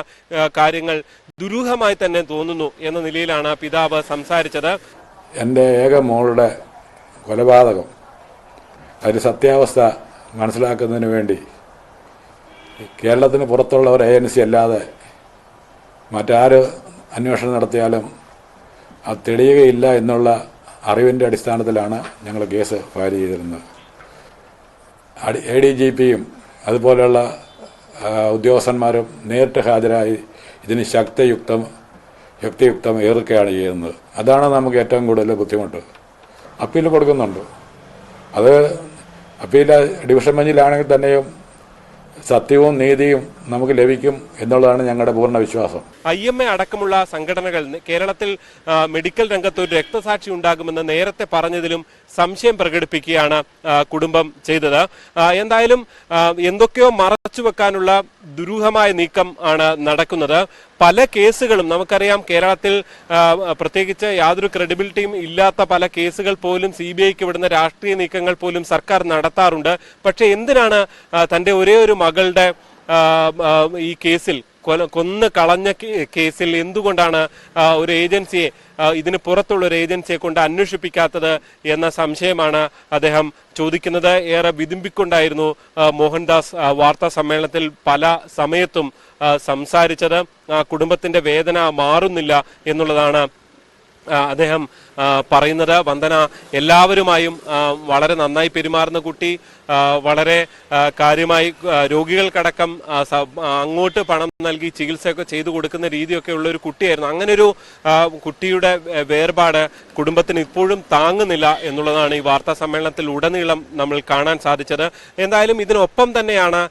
കാര്യങ്ങൾ ദുരൂഹമായി തന്നെ തോന്നുന്നു എന്ന നിലയിലാണ് പിതാവ് സംസാരിച്ചത്. എൻ്റെ ഏക മോളുടെ കൊലപാതകം അതിൻ്റെ സത്യാവസ്ഥ മനസ്സിലാക്കുന്നതിന് വേണ്ടി കേരളത്തിന് പുറത്തുള്ള ഒരു ഏജൻസി അല്ലാതെ മറ്റാര് അന്വേഷണം നടത്തിയാലും അത് തെളിയുകയില്ല എന്നുള്ള അറിവിൻ്റെ അടിസ്ഥാനത്തിലാണ് ഞങ്ങൾ കേസ് ഫയൽ ചെയ്തിരുന്നത്. ADGPയും അതുപോലെയുള്ള ഉദ്യോഗസ്ഥന്മാരും നേരിട്ട് ഹാജരായി ഇതിന് യുക്തിയുക്തം ഏറുകയാണ് ചെയ്യുന്നത്. അതാണ് നമുക്ക് ഏറ്റവും കൂടുതൽ ബുദ്ധിമുട്ട്. അപ്പീൽ കൊടുക്കുന്നുണ്ട്. അത് അപ്പീൽ ഡിവിഷൻ ബെഞ്ചിലാണെങ്കിൽ തന്നെയും സത്യവും നീതിയും നമുക്ക് ലഭിക്കും എന്നുള്ളതാണ് ഞങ്ങളുടെ പൂർണ്ണ വിശ്വാസം. IMA അടക്കമുള്ള സംഘടനകൾ കേരളത്തിൽ മെഡിക്കൽ രംഗത്ത് ഒരു രക്തസാക്ഷി ഉണ്ടാകുമെന്ന് നേരത്തെ പറഞ്ഞതിലും സംശയം പ്രകടിപ്പിക്കുകയാണ് കുടുംബം ചെയ്തത്. എന്തായാലും എന്തൊക്കെയോ മറച്ചു വെക്കാനുള്ള ദുരൂഹമായ നീക്കം ആണ് നടക്കുന്നത്. പല കേസുകളും നമുക്കറിയാം, കേരളത്തിൽ പ്രത്യേകിച്ച് യാതൊരു ക്രെഡിബിലിറ്റിയും ഇല്ലാത്ത പല കേസുകൾ പോലും CBIക്ക് വിടുന്ന രാഷ്ട്രീയ നീക്കങ്ങൾ പോലും സർക്കാർ നടത്താറുണ്ട്. പക്ഷെ എന്തിനാണ് തന്റെ ഒരേ ഒരു മകളുടെ ഈ കേസിൽ കൊന്നു കളഞ്ഞ കേസിൽ എന്തുകൊണ്ടാണ് ഒരു ഏജൻസിയെ, ഇതിന് പുറത്തുള്ള ഒരു ഏജൻസിയെ കൊണ്ട് അന്വേഷിപ്പിക്കാത്തത് എന്ന സംശയമാണ് അദ്ദേഹം ചോദിക്കുന്നത്. ഏറെ വിതുമ്പിക്കൊണ്ടായിരുന്നു മോഹൻദാസ് വാർത്താ സമ്മേളനത്തിൽ പല സമയത്തും സംസാരിച്ചത്. കുടുംബത്തിന്റെ വേദന മാറുന്നില്ല എന്നുള്ളതാണ് അദ്ദേഹം പറയുന്നത്. വന്ദന എല്ലാവരുമായും വളരെ നന്നായി പെരുമാറുന്ന കുട്ടി, വളരെ കാര്യമായി രോഗികൾക്കടക്കം അങ്ങോട്ട് പണം നൽകി ചികിത്സയൊക്കെ ചെയ്തു കൊടുക്കുന്ന രീതിയൊക്കെ ഉള്ള ഒരു കുട്ടിയായിരുന്നു. അങ്ങനെ ഒരു കുട്ടിയുടെ വേർപാട് കുടുംബത്തിന് ഇപ്പോഴും താങ്ങുന്നില്ല എന്നുള്ളതാണ് ഈ വാർത്താ സമ്മേളനത്തിൽ ഉടനീളം നമ്മൾ കാണാൻ സാധിച്ചത്. എന്തായാലും ഇതിനൊപ്പം തന്നെയാണ്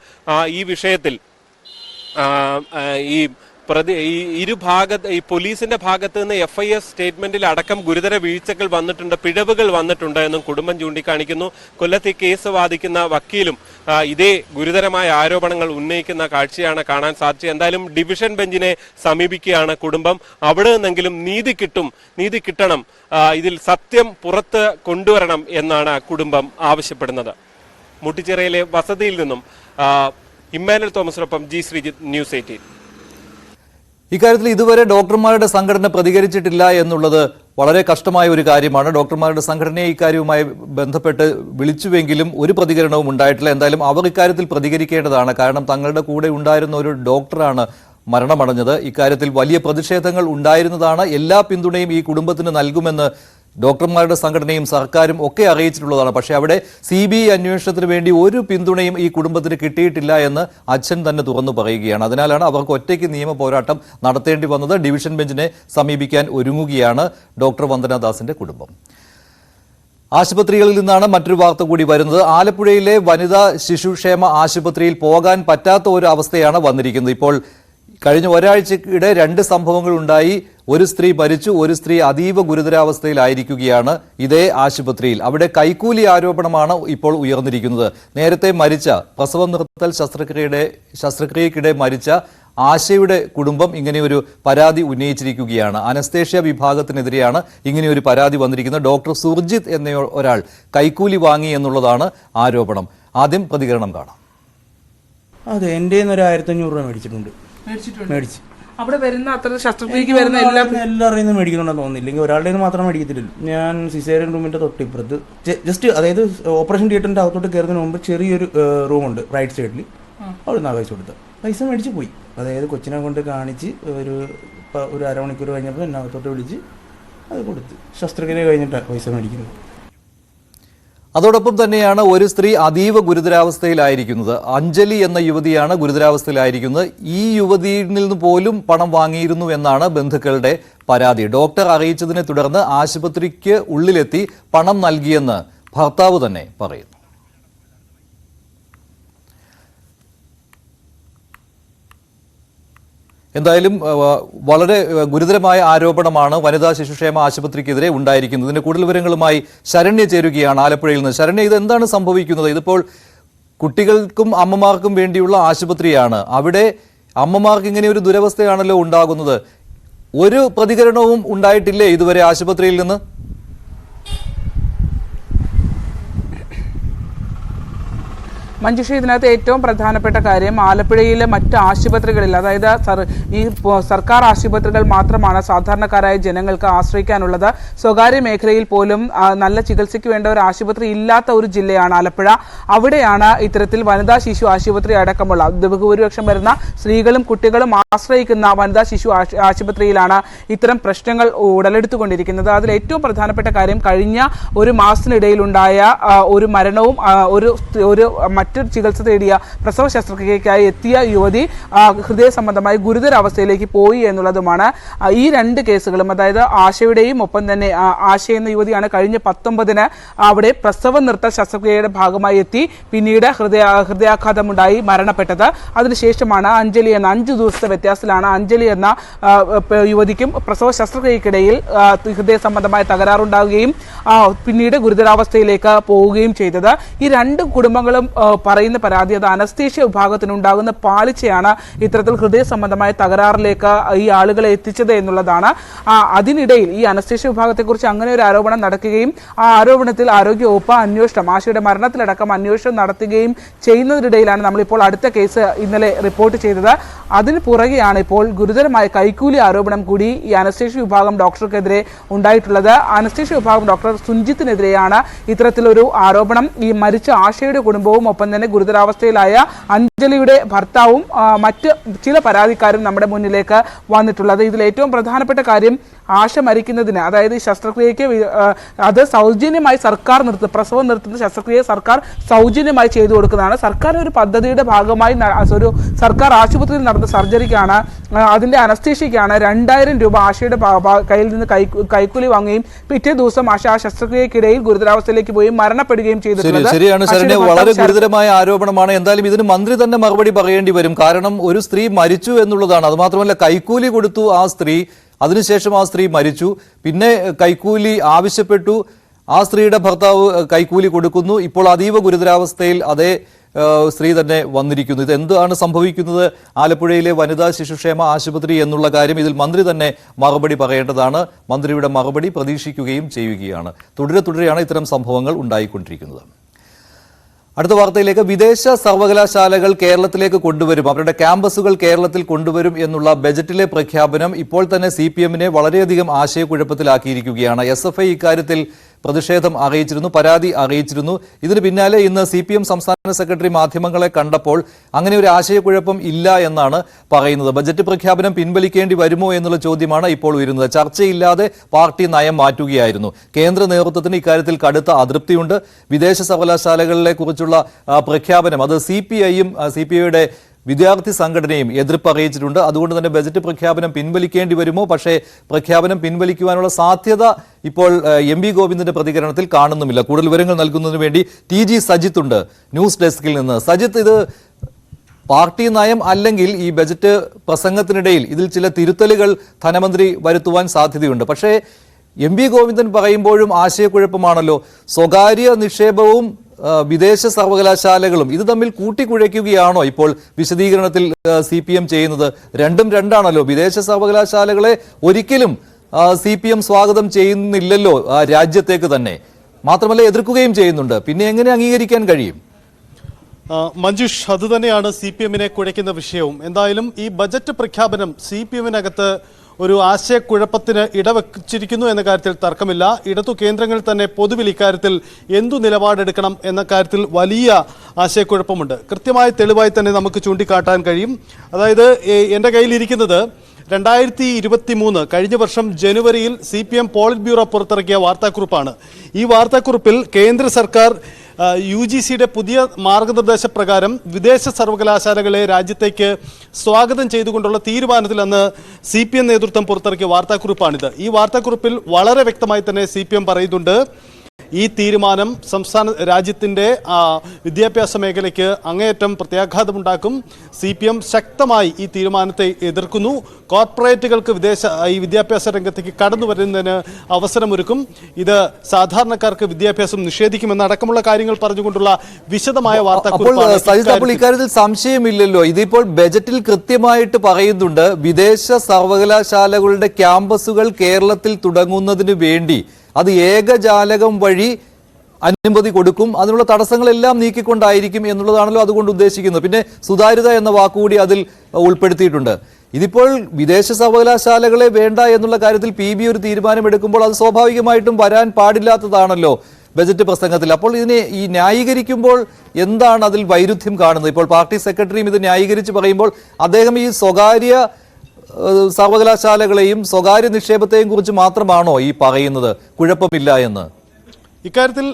ഈ വിഷയത്തിൽ ഈ ഈ പോലീസിന്റെ ഭാഗത്ത് നിന്ന് FIR സ്റ്റേറ്റ്മെന്റിൽ അടക്കം ഗുരുതര വീഴ്ചകൾ വന്നിട്ടുണ്ട്, പിഴവുകൾ വന്നിട്ടുണ്ട് എന്നും കുടുംബം ചൂണ്ടിക്കാണിക്കുന്നു. കൊല്ലത്തെ കേസ് വാദിക്കുന്ന വക്കീലും ഇതേ ഗുരുതരമായ ആരോപണങ്ങൾ ഉന്നയിക്കുന്ന കാഴ്ചയാണ് കാണാൻ സാധിച്ചത്. എന്തായാലും ഡിവിഷൻ ബെഞ്ചിനെ സമീപിക്കുകയാണ് കുടുംബം. അവിടെ നിന്നെങ്കിലും നീതി കിട്ടണം, ഇതിൽ സത്യം പുറത്ത് കൊണ്ടുവരണം എന്നാണ് കുടുംബം ആവശ്യപ്പെടുന്നത്. മുട്ടിച്ചിറയിലെ വസതിയിൽ നിന്നും ഇമ്മാനുവൽ തോമസിനൊപ്പം G ശ്രീജിത്ത്, News 18. ഇക്കാര്യത്തിൽ ഇതുവരെ ഡോക്ടർമാരുടെ സംഘടന പ്രതികരിച്ചിട്ടില്ല എന്നുള്ളത് വളരെ കഷ്ടമായ ഒരു കാര്യമാണ്. ഡോക്ടർമാരുടെ സംഘടനയെ ഇക്കാര്യവുമായി ബന്ധപ്പെട്ട് വിളിച്ചുവെങ്കിലും ഒരു പ്രതികരണവും ഉണ്ടായിട്ടില്ല. എന്തായാലും അവർ ഇക്കാര്യത്തിൽ പ്രതികരിക്കേണ്ടതാണ്. കാരണം തങ്ങളുടെ കൂടെ ഉണ്ടായിരുന്ന ഒരു ഡോക്ടറാണ് മരണമടഞ്ഞത്. ഇക്കാര്യത്തിൽ വലിയ പ്രതിഷേധങ്ങൾ ഉണ്ടായിരുന്നതാണ്. എല്ലാ പിന്തുണയും ഈ കുടുംബത്തിന് നൽകുമെന്ന് ഡോക്ടർമാരുടെ സംഘടനയും സർക്കാരും ഒക്കെ അറിയിച്ചിട്ടുള്ളതാണ്. പക്ഷേ അവിടെ CBI അന്വേഷണത്തിന് വേണ്ടി ഒരു പിന്തുണയും ഈ കുടുംബത്തിന് കിട്ടിയിട്ടില്ല എന്ന് അച്ഛൻ തന്നെ തുറന്നു പറയുകയാണ്. അതിനാലാണ് അവർക്ക് ഒറ്റയ്ക്ക് നിയമ പോരാട്ടം നടത്തേണ്ടി വന്നത്. ഡിവിഷൻ ബെഞ്ചിനെ സമീപിക്കാൻ ഒരുങ്ങുകയാണ് ഡോക്ടർ വന്ദനാദാസിന്റെ കുടുംബം. ആശുപത്രികളിൽ നിന്നാണ് മറ്റൊരു വാർത്ത കൂടി വരുന്നത്. ആലപ്പുഴയിലെ വനിതാ ശിശുക്ഷേമ ആശുപത്രിയിൽ പോകാൻ പറ്റാത്ത ഒരു അവസ്ഥയാണ് വന്നിരിക്കുന്നത്. ഇപ്പോൾ കഴിഞ്ഞ ഒരാഴ്ചക്കിടെ 2 സംഭവങ്ങൾ ഉണ്ടായി. ഒരു സ്ത്രീ മരിച്ചു, ഒരു സ്ത്രീ അതീവ ഗുരുതരാവസ്ഥയിലായിരിക്കുകയാണ് ഇതേ ആശുപത്രിയിൽ. അവിടെ കൈക്കൂലി ആരോപണമാണ് ഇപ്പോൾ ഉയർന്നിരിക്കുന്നത്. നേരത്തെ മരിച്ച പ്രസവം നിർത്തൽ ശസ്ത്രക്രിയക്കിടെ മരിച്ച ആശയുടെ കുടുംബം ഇങ്ങനെയൊരു പരാതി ഉന്നയിച്ചിരിക്കുകയാണ്. അനസ്തേഷ്യ വിഭാഗത്തിനെതിരെയാണ് ഇങ്ങനെയൊരു പരാതി വന്നിരിക്കുന്നത്. ഡോക്ടർ സുർജിത്ത് എന്ന ഒരാൾ കൈക്കൂലി വാങ്ങി എന്നുള്ളതാണ് ആരോപണം. ആദ്യം പ്രതികരണം കാണാം. അതെ, എൻ്റെ 1500 രൂപ മേടിച്ചിട്ടുണ്ട്. മേടിച്ചു അവിടെ വരുന്ന അത്ര ശസ്ത്രക്രിയക്ക് വരുന്ന എല്ലാവരും മേടിക്കുന്നുണ്ടെന്ന് തോന്നുന്നില്ലെങ്കിൽ ഒരാളുടെ മാത്രം മേടിക്കത്തില്ലല്ലോ. ഞാൻ സിസേറിയൻ റൂമിന്റെ തൊട്ടിപ്പുറത്ത് ജസ്റ്റ് അതായത് ഓപ്പറേഷൻ തിയേറ്ററിന്റെ അകത്തോട്ട് കയറുന്നതിന് മുമ്പ് ചെറിയൊരു റൂമുണ്ട് റൈറ്റ് സൈഡിൽ. അവിടെ നിന്ന് പൈസ കൊടുത്ത് പൈസ മേടിച്ച് പോയി. അതായത് കൊച്ചിനെ കൊണ്ട് കാണിച്ച് ഒരു അരമണിക്കൂർ കഴിഞ്ഞപ്പോൾ എന്നെ അകത്തോട്ട് വിളിച്ച് അത് കൊടുത്ത് ശസ്ത്രക്രിയ കഴിഞ്ഞിട്ടാണ് പൈസ മേടിക്കുന്നത്. അതോടൊപ്പം തന്നെയാണ് ഒരു സ്ത്രീ അതീവ ഗുരുതരാവസ്ഥയിലായിരിക്കുന്നത്. അഞ്ജലി എന്ന യുവതിയാണ് ഗുരുതരാവസ്ഥയിലായിരിക്കുന്നത്. ഈ യുവതിയിൽ നിന്ന് പോലും പണം വാങ്ങിയിരുന്നു എന്നാണ് ബന്ധുക്കളുടെ പരാതി. ഡോക്ടർ അറിയിച്ചതിനെ തുടർന്ന് ആശുപത്രിക്ക് ഉള്ളിലെത്തി പണം നൽകിയെന്ന് ഭർത്താവ് തന്നെ പറയുന്നു. എന്തായാലും വളരെ ഗുരുതരമായ ആരോപണമാണ് വനിതാ ശിശുക്ഷേമ ആശുപത്രിക്കെതിരെ ഉണ്ടായിരിക്കുന്നത്. ഇതിന്റെ കൂടുതൽ വിവരങ്ങളുമായി ശരണ്യ ചേരുകയാണ് ആലപ്പുഴയിൽ നിന്ന്. ശരണ്യ, ഇത് എന്താണ് സംഭവിക്കുന്നത്? ഇതിപ്പോൾ കുട്ടികൾക്കും അമ്മമാർക്കും വേണ്ടിയുള്ള ആശുപത്രിയാണ്. അവിടെ അമ്മമാർക്ക് ഇങ്ങനെ ഒരു ദുരവസ്ഥയാണല്ലോ ഉണ്ടാകുന്നത്. ഒരു പ്രതികരണവും ഉണ്ടായിട്ടില്ലേ ഇതുവരെ ആശുപത്രിയിൽ നിന്ന്? മഞ്ജുഷ, ഇതിനകത്ത് ഏറ്റവും പ്രധാനപ്പെട്ട കാര്യം ആലപ്പുഴയിലെ മറ്റ് ആശുപത്രികളിൽ, അതായത് ഈ സർക്കാർ ആശുപത്രികൾ മാത്രമാണ് സാധാരണക്കാരായ ജനങ്ങൾക്ക് ആശ്രയിക്കാനുള്ളത്. സ്വകാര്യ മേഖലയിൽ പോലും നല്ല ചികിത്സയ്ക്ക് വേണ്ട ഒരു ആശുപത്രി ഇല്ലാത്ത ഒരു ജില്ലയാണ് ആലപ്പുഴ. അവിടെയാണ് ഇത്തരത്തിൽ വനിതാ ശിശു ആശുപത്രി അടക്കമുള്ള ബഹുഭൂരിപക്ഷം വരുന്ന സ്ത്രീകളും കുട്ടികളും ആശ്രയിക്കുന്ന വനിതാ ശിശു ആശുപത്രിയിലാണ് ഇത്തരം പ്രശ്നങ്ങൾ ഉടലെടുത്തുകൊണ്ടിരിക്കുന്നത്. അതിൽ ഏറ്റവും പ്രധാനപ്പെട്ട കാര്യം കഴിഞ്ഞ ഒരു മാസത്തിനിടയിലുണ്ടായ ഒരു മരണവും ഒരു മറ്റൊരു ചികിത്സ തേടിയ പ്രസവ ശസ്ത്രക്രിയയ്ക്കായി എത്തിയ യുവതി ഹൃദയ സംബന്ധമായി ഗുരുതരാവസ്ഥയിലേക്ക് പോയി എന്നുള്ളതുമാണ്. ഈ 2 കേസുകളും, അതായത് ആശയുടെയും ഒപ്പം തന്നെ ആശ എന്ന യുവതിയാണ് കഴിഞ്ഞ 19-ന് അവിടെ പ്രസവ നിർത്തൽ ശസ്ത്രക്രിയയുടെ ഭാഗമായി എത്തി പിന്നീട് ഹൃദയാഘാതമുണ്ടായി മരണപ്പെട്ടത്. അതിനുശേഷമാണ് അഞ്ജലി എന്ന 5 ദിവസത്തെ വ്യത്യാസത്തിലാണ് അഞ്ജലി എന്ന യുവതിക്കും പ്രസവ ശസ്ത്രക്രിയക്കിടയിൽ ഹൃദയ സംബന്ധമായ തകരാറുണ്ടാവുകയും പിന്നീട് ഗുരുതരാവസ്ഥയിലേക്ക് പോവുകയും ചെയ്തത്. ഈ 2 കുടുംബങ്ങളും പറയുന്ന പരാതി അത് അനസ്തേഷ്യ വിഭാഗത്തിനുണ്ടാകുന്ന പാളിച്ചയാണ് ഇത്തരത്തിൽ ഹൃദയ സംബന്ധമായ തകരാറിലേക്ക് ഈ ആളുകളെ എത്തിച്ചത് എന്നുള്ളതാണ്. അതിനിടയിൽ ഈ അനസ്തേഷ്യ വിഭാഗത്തെക്കുറിച്ച് അങ്ങനെ ഒരു ആരോപണം നടക്കുകയും ആ ആരോപണത്തിൽ ആരോഗ്യവകുപ്പ് അന്വേഷണം, ആശയുടെ മരണത്തിലടക്കം അന്വേഷണം നടത്തുകയും ചെയ്യുന്നതിനിടയിലാണ് നമ്മളിപ്പോൾ അടുത്ത കേസ് ഇന്നലെ റിപ്പോർട്ട് ചെയ്തത്. അതിന് പുറകെയാണ് ഇപ്പോൾ ഗുരുതരമായ കൈക്കൂലി ആരോപണം കൂടി ഈ അനസ്തേഷ്യ വിഭാഗം ഡോക്ടർക്കെതിരെ ഉണ്ടായിട്ടുള്ളത്. അനസ്തേഷ്യ വിഭാഗം ഡോക്ടർ സുഞ്ജിത്തിനെതിരെയാണ് ഇത്തരത്തിലൊരു ആരോപണം. ഈ മരിച്ച ആശയുടെ കുടുംബവും ഒപ്പം തന്നെ ഗുരുതരാവസ്ഥയിലായ അഞ്ജലിയുടെ ഭർത്താവും മറ്റ് ചില പരാതിക്കാരും നമ്മുടെ മുന്നിലേക്ക് വന്നിട്ടുള്ളത്. ഇതിൽ ഏറ്റവും പ്രധാനപ്പെട്ട കാര്യം ആശ മരിക്കുന്നതിന്, അതായത് ഈ ശസ്ത്രക്രിയയ്ക്ക് അത് സൗജന്യമായി സർക്കാർ പ്രസവം നിർത്തുന്ന ശസ്ത്രക്രിയ സർക്കാർ സൗജന്യമായി ചെയ്തു കൊടുക്കുന്നതാണ്. സർക്കാർ ഒരു പദ്ധതിയുടെ ഭാഗമായി ഒരു സർക്കാർ ആശുപത്രിയിൽ നടന്ന സർജറിക്കാണ് അതിന്റെ അനസ്തീഷ്യയ്ക്കാണ് 2000 രൂപ ആശയുടെ കയ്യിൽ നിന്ന് കൈക്കൂലി വാങ്ങുകയും പിറ്റേ ദിവസം ആശ ആ ശസ്ത്രക്രിയക്കിടയിൽ ഗുരുതരാവസ്ഥയിലേക്ക് പോയി മരണപ്പെടുകയും ചെയ്തിട്ടുള്ളത്. ശരിയാണ് ശരണ്യ, വളരെ ഗുരുതരമായ ആരോപണമാണ്. എന്തായാലും ഇതിന് മന്ത്രി തന്നെ മറുപടി പറയേണ്ടി വരും. കാരണം ഒരു സ്ത്രീ മരിച്ചു എന്നുള്ളതാണ്. അത് മാത്രമല്ല, കൈക്കൂലി കൊടുത്തു ആ സ്ത്രീ, അതിനുശേഷം ആ സ്ത്രീ മരിച്ചു, പിന്നെ കൈക്കൂലി ആവശ്യപ്പെട്ടു, ആ സ്ത്രീയുടെ ഭർത്താവ് കൈക്കൂലി കൊടുക്കുന്നു, ഇപ്പോൾ അതീവ ഗുരുതരാവസ്ഥയിൽ അതേ സ്ത്രീ തന്നെ വന്നിരിക്കുന്നു. ഇത് എന്താണ് സംഭവിക്കുന്നത് ആലപ്പുഴയിലെ വനിതാ ശിശുക്ഷേമ ആശുപത്രി എന്നുള്ള കാര്യം ഇതിൽ മന്ത്രി തന്നെ മറുപടി പറയേണ്ടതാണ്. മന്ത്രിയുടെ മറുപടി പ്രതീക്ഷിക്കുകയും ചെയ്യുകയാണ്. തുടരെയാണ് ഇത്തരം സംഭവങ്ങൾ ഉണ്ടായിക്കൊണ്ടിരിക്കുന്നത്. അടുത്ത വാർത്തയിലേക്ക്. വിദേശ സർവകലാശാലകൾ കേരളത്തിലേക്ക് കൊണ്ടുവരും, അവരുടെ ക്യാമ്പസുകൾ കേരളത്തിൽ കൊണ്ടുവരും എന്നുള്ള ബജറ്റിലെ പ്രഖ്യാപനം ഇപ്പോൾ തന്നെ CPM-നെ വളരെയധികം ആശയക്കുഴപ്പത്തിലാക്കിയിരിക്കുകയാണ്. SFI ഇക്കാര്യത്തിൽ പ്രതിഷേധം അറിയിച്ചിരുന്നു, പരാതി അറിയിച്ചിരുന്നു. ഇതിന് പിന്നാലെ ഇന്ന് CPM സംസ്ഥാന സെക്രട്ടറി മാധ്യമങ്ങളെ കണ്ടപ്പോൾ അങ്ങനെ ഒരു ആശയക്കുഴപ്പം ഇല്ല എന്നാണ് പറയുന്നത്. ബജറ്റ് പ്രഖ്യാപനം പിൻവലിക്കേണ്ടി വരുമോ എന്നുള്ള ചോദ്യമാണ് ഇപ്പോൾ ഉയരുന്നത്. ചർച്ചയില്ലാതെ പാർട്ടി നയം മാറ്റുകയായിരുന്നു. കേന്ദ്ര നേതൃത്വത്തിന് ഇക്കാര്യത്തിൽ കടുത്ത അതൃപ്തിയുണ്ട്. വിദേശ സർവകലാശാലകളെ കുറിച്ചുള്ള പ്രഖ്യാപനം അത് CPI-യും CPI-യുടെ വിദ്യാർത്ഥി സംഘടനയും എതിർപ്പ് അറിയിച്ചിട്ടുണ്ട്. അതുകൊണ്ട് തന്നെ ബജറ്റ് പ്രഖ്യാപനം പിൻവലിക്കേണ്ടി വരുമോ? പക്ഷേ പ്രഖ്യാപനം പിൻവലിക്കുവാനുള്ള സാധ്യത ഇപ്പോൾ MV ഗോവിന്ദന്റെ പ്രതികരണത്തിൽ കാണുന്നുമില്ല. കൂടുതൽ വിവരങ്ങൾ നൽകുന്നതിന് വേണ്ടി TG സജിത്ത് ഉണ്ട് ന്യൂസ് ഡെസ്കിൽ നിന്ന്. സജിത്ത്, ഇത് പാർട്ടി നയം അല്ലെങ്കിൽ ഈ ബജറ്റ് പ്രസംഗത്തിനിടയിൽ ഇതിൽ ചില തിരുത്തലുകൾ ധനമന്ത്രി വരുത്തുവാൻ സാധ്യതയുണ്ട്. പക്ഷേ MV ഗോവിന്ദൻ പറയുമ്പോഴും ആശയക്കുഴപ്പമാണല്ലോ. സ്വകാര്യ നിക്ഷേപവും വിദേശ സർവകലാശാലകളും ഇത് തമ്മിൽ കൂട്ടിക്കുഴയ്ക്കുകയാണോ ഇപ്പോൾ വിശദീകരണത്തിൽ CPM ചെയ്യുന്നത്? രണ്ടും രണ്ടാണല്ലോ. വിദേശ സർവകലാശാലകളെ ഒരിക്കലും CPM സ്വാഗതം ചെയ്യുന്നില്ലല്ലോ രാജ്യത്തേക്ക് തന്നെ. മാത്രമല്ല എതിർക്കുകയും ചെയ്യുന്നുണ്ട്. പിന്നെ എങ്ങനെ അംഗീകരിക്കാൻ കഴിയും? മഞ്ജുഷ്, അതുതന്നെയാണ് CPM-നെ കുഴയ്ക്കുന്ന വിഷയവും. എന്തായാലും ഈ ബജറ്റ് പ്രഖ്യാപനം CPM-നകത്ത് ഒരു ആശയക്കുഴപ്പത്തിന് ഇടവച്ചിരിക്കുന്നു എന്ന കാര്യത്തിൽ തർക്കമില്ല. ഇടതു കേന്ദ്രങ്ങൾ തന്നെ പൊതുവിൽ ഇക്കാര്യത്തിൽ എന്തു നിലപാടെടുക്കണം എന്ന കാര്യത്തിൽ വലിയ ആശയക്കുഴപ്പമുണ്ട്. കൃത്യമായ തെളിവായി തന്നെ നമുക്ക് ചൂണ്ടിക്കാട്ടാൻ കഴിയും. അതായത് എൻ്റെ കയ്യിലിരിക്കുന്നത് 2023 കഴിഞ്ഞ വർഷം ജനുവരിയിൽ CPM പോളിറ്റ് ബ്യൂറോ പുറത്തിറക്കിയ വാർത്താക്കുറിപ്പാണ്. ഈ വാർത്താക്കുറിപ്പിൽ കേന്ദ്ര സർക്കാർ UGCയുടെ പുതിയ മാർഗനിർദ്ദേശപ്രകാരം വിദേശ സർവകലാശാലകളെ രാജ്യത്തേക്ക് സ്വാഗതം ചെയ്തുകൊണ്ടുള്ള തീരുമാനത്തിൽ അന്ന് CPM നേതൃത്വം പുറത്തിറക്കിയ വാർത്താക്കുറിപ്പാണിത്. ഈ വാർത്താക്കുറിപ്പിൽ വളരെ വ്യക്തമായി തന്നെ CPM പറയുന്നുണ്ട്, ഈ തീരുമാനം രാജ്യത്തിൻ്റെ വിദ്യാഭ്യാസ മേഖലയ്ക്ക് അങ്ങേയറ്റം പ്രത്യാഘാതമുണ്ടാക്കും. CPM ശക്തമായി ഈ തീരുമാനത്തെ എതിർക്കുന്നു. കോർപ്പറേറ്റുകൾക്ക് ഈ വിദ്യാഭ്യാസ രംഗത്തേക്ക് കടന്നു വരുന്നതിന് അവസരമൊരുക്കും. ഇത് സാധാരണക്കാർക്ക് വിദ്യാഭ്യാസം നിഷേധിക്കുമെന്നടക്കമുള്ള കാര്യങ്ങൾ പറഞ്ഞുകൊണ്ടുള്ള വിശദമായ വാർത്താക്കുറിപ്പാണ്. ഇക്കാര്യത്തിൽ സംശയമില്ലല്ലോ. ഇതിപ്പോൾ ബജറ്റിൽ കൃത്യമായിട്ട് പറയുന്നുണ്ട്, വിദേശ സർവകലാശാലകളുടെ ക്യാമ്പസുകൾ കേരളത്തിൽ തുടങ്ങുന്നതിന് വേണ്ടി അത് ഏകജാലകം വഴി അനുമതി കൊടുക്കും, അതിനുള്ള തടസ്സങ്ങളെല്ലാം നീക്കിക്കൊണ്ടായിരിക്കും എന്നുള്ളതാണല്ലോ അതുകൊണ്ട് ഉദ്ദേശിക്കുന്നത്. പിന്നെ സുതാര്യത എന്ന വാക്കുകൂടി അതിൽ ഉൾപ്പെടുത്തിയിട്ടുണ്ട്. ഇതിപ്പോൾ വിദേശ സർവകലാശാലകളെ വേണ്ട എന്നുള്ള കാര്യത്തിൽ PB ഒരു തീരുമാനമെടുക്കുമ്പോൾ അത് സ്വാഭാവികമായിട്ടും വരാൻ പാടില്ലാത്തതാണല്ലോ ബജറ്റ് പ്രസംഗത്തിൽ. അപ്പോൾ ഇതിനെ ഈ ന്യായീകരിക്കുമ്പോൾ എന്താണ് അതിൽ വൈരുദ്ധ്യം കാണുന്നത്? ഇപ്പോൾ പാർട്ടി സെക്രട്ടറിയും ഇത് ന്യായീകരിച്ച് പറയുമ്പോൾ അദ്ദേഹം ഈ സ്വകാര്യ സർവകലാശാലകളെയും സ്വകാര്യ നിക്ഷേപത്തെയും കുറിച്ച് മാത്രമാണോ ഈ പറയുന്നത് കുഴപ്പമില്ല എന്ന്? ഇക്കാര്യത്തിൽ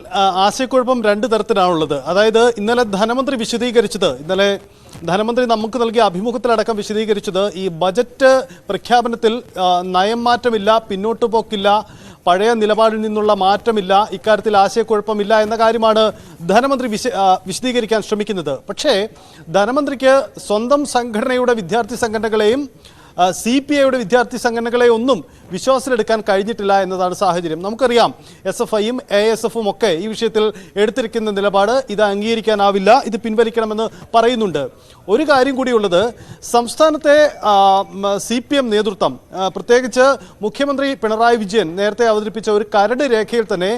ആശയക്കുഴപ്പം രണ്ട് തരത്തിലാണുള്ളത്. അതായത് ഇന്നലെ ധനമന്ത്രി നമുക്ക് നൽകിയ അഭിമുഖത്തിലടക്കം വിശദീകരിച്ചത് ഈ ബജറ്റ് പ്രഖ്യാപനത്തിൽ നയം മാറ്റമില്ല, പിന്നോട്ട് പോക്കില്ല, പഴയ നിലപാടിൽ നിന്നുള്ള മാറ്റമില്ല, ഇക്കാര്യത്തിൽ ആശയക്കുഴപ്പമില്ല എന്ന കാര്യമാണ് ധനമന്ത്രി വിശദീകരിക്കാൻ ശ്രമിക്കുന്നത്. പക്ഷേ ധനമന്ത്രിക്ക് സ്വന്തം സംഘടനയുടെ വിദ്യാർത്ഥി സംഘടനകളെയും CPI-യുടെ വിദ്യാർത്ഥി സംഘടനകളെ ഒന്നും വിശ്വാസത്തിലെടുക്കാൻ കഴിഞ്ഞിട്ടില്ല എന്നതാണ് സാഹചര്യം. നമുക്കറിയാം SFI-യും ASF-ഉം ഒക്കെ ഈ വിഷയത്തിൽ എടുത്തിരിക്കുന്ന നിലപാട് ഇത് അംഗീകരിക്കാനാവില്ല, ഇത് പിൻവലിക്കണമെന്ന് പറയുന്നുണ്ട്. ഒരു കാര്യം കൂടിയുള്ളത്, സംസ്ഥാനത്തെ CPM നേതൃത്വം പ്രത്യേകിച്ച് മുഖ്യമന്ത്രി പിണറായി വിജയൻ നേരത്തെ അവതരിപ്പിച്ച ഒരു കരട് രേഖയിൽ തന്നെ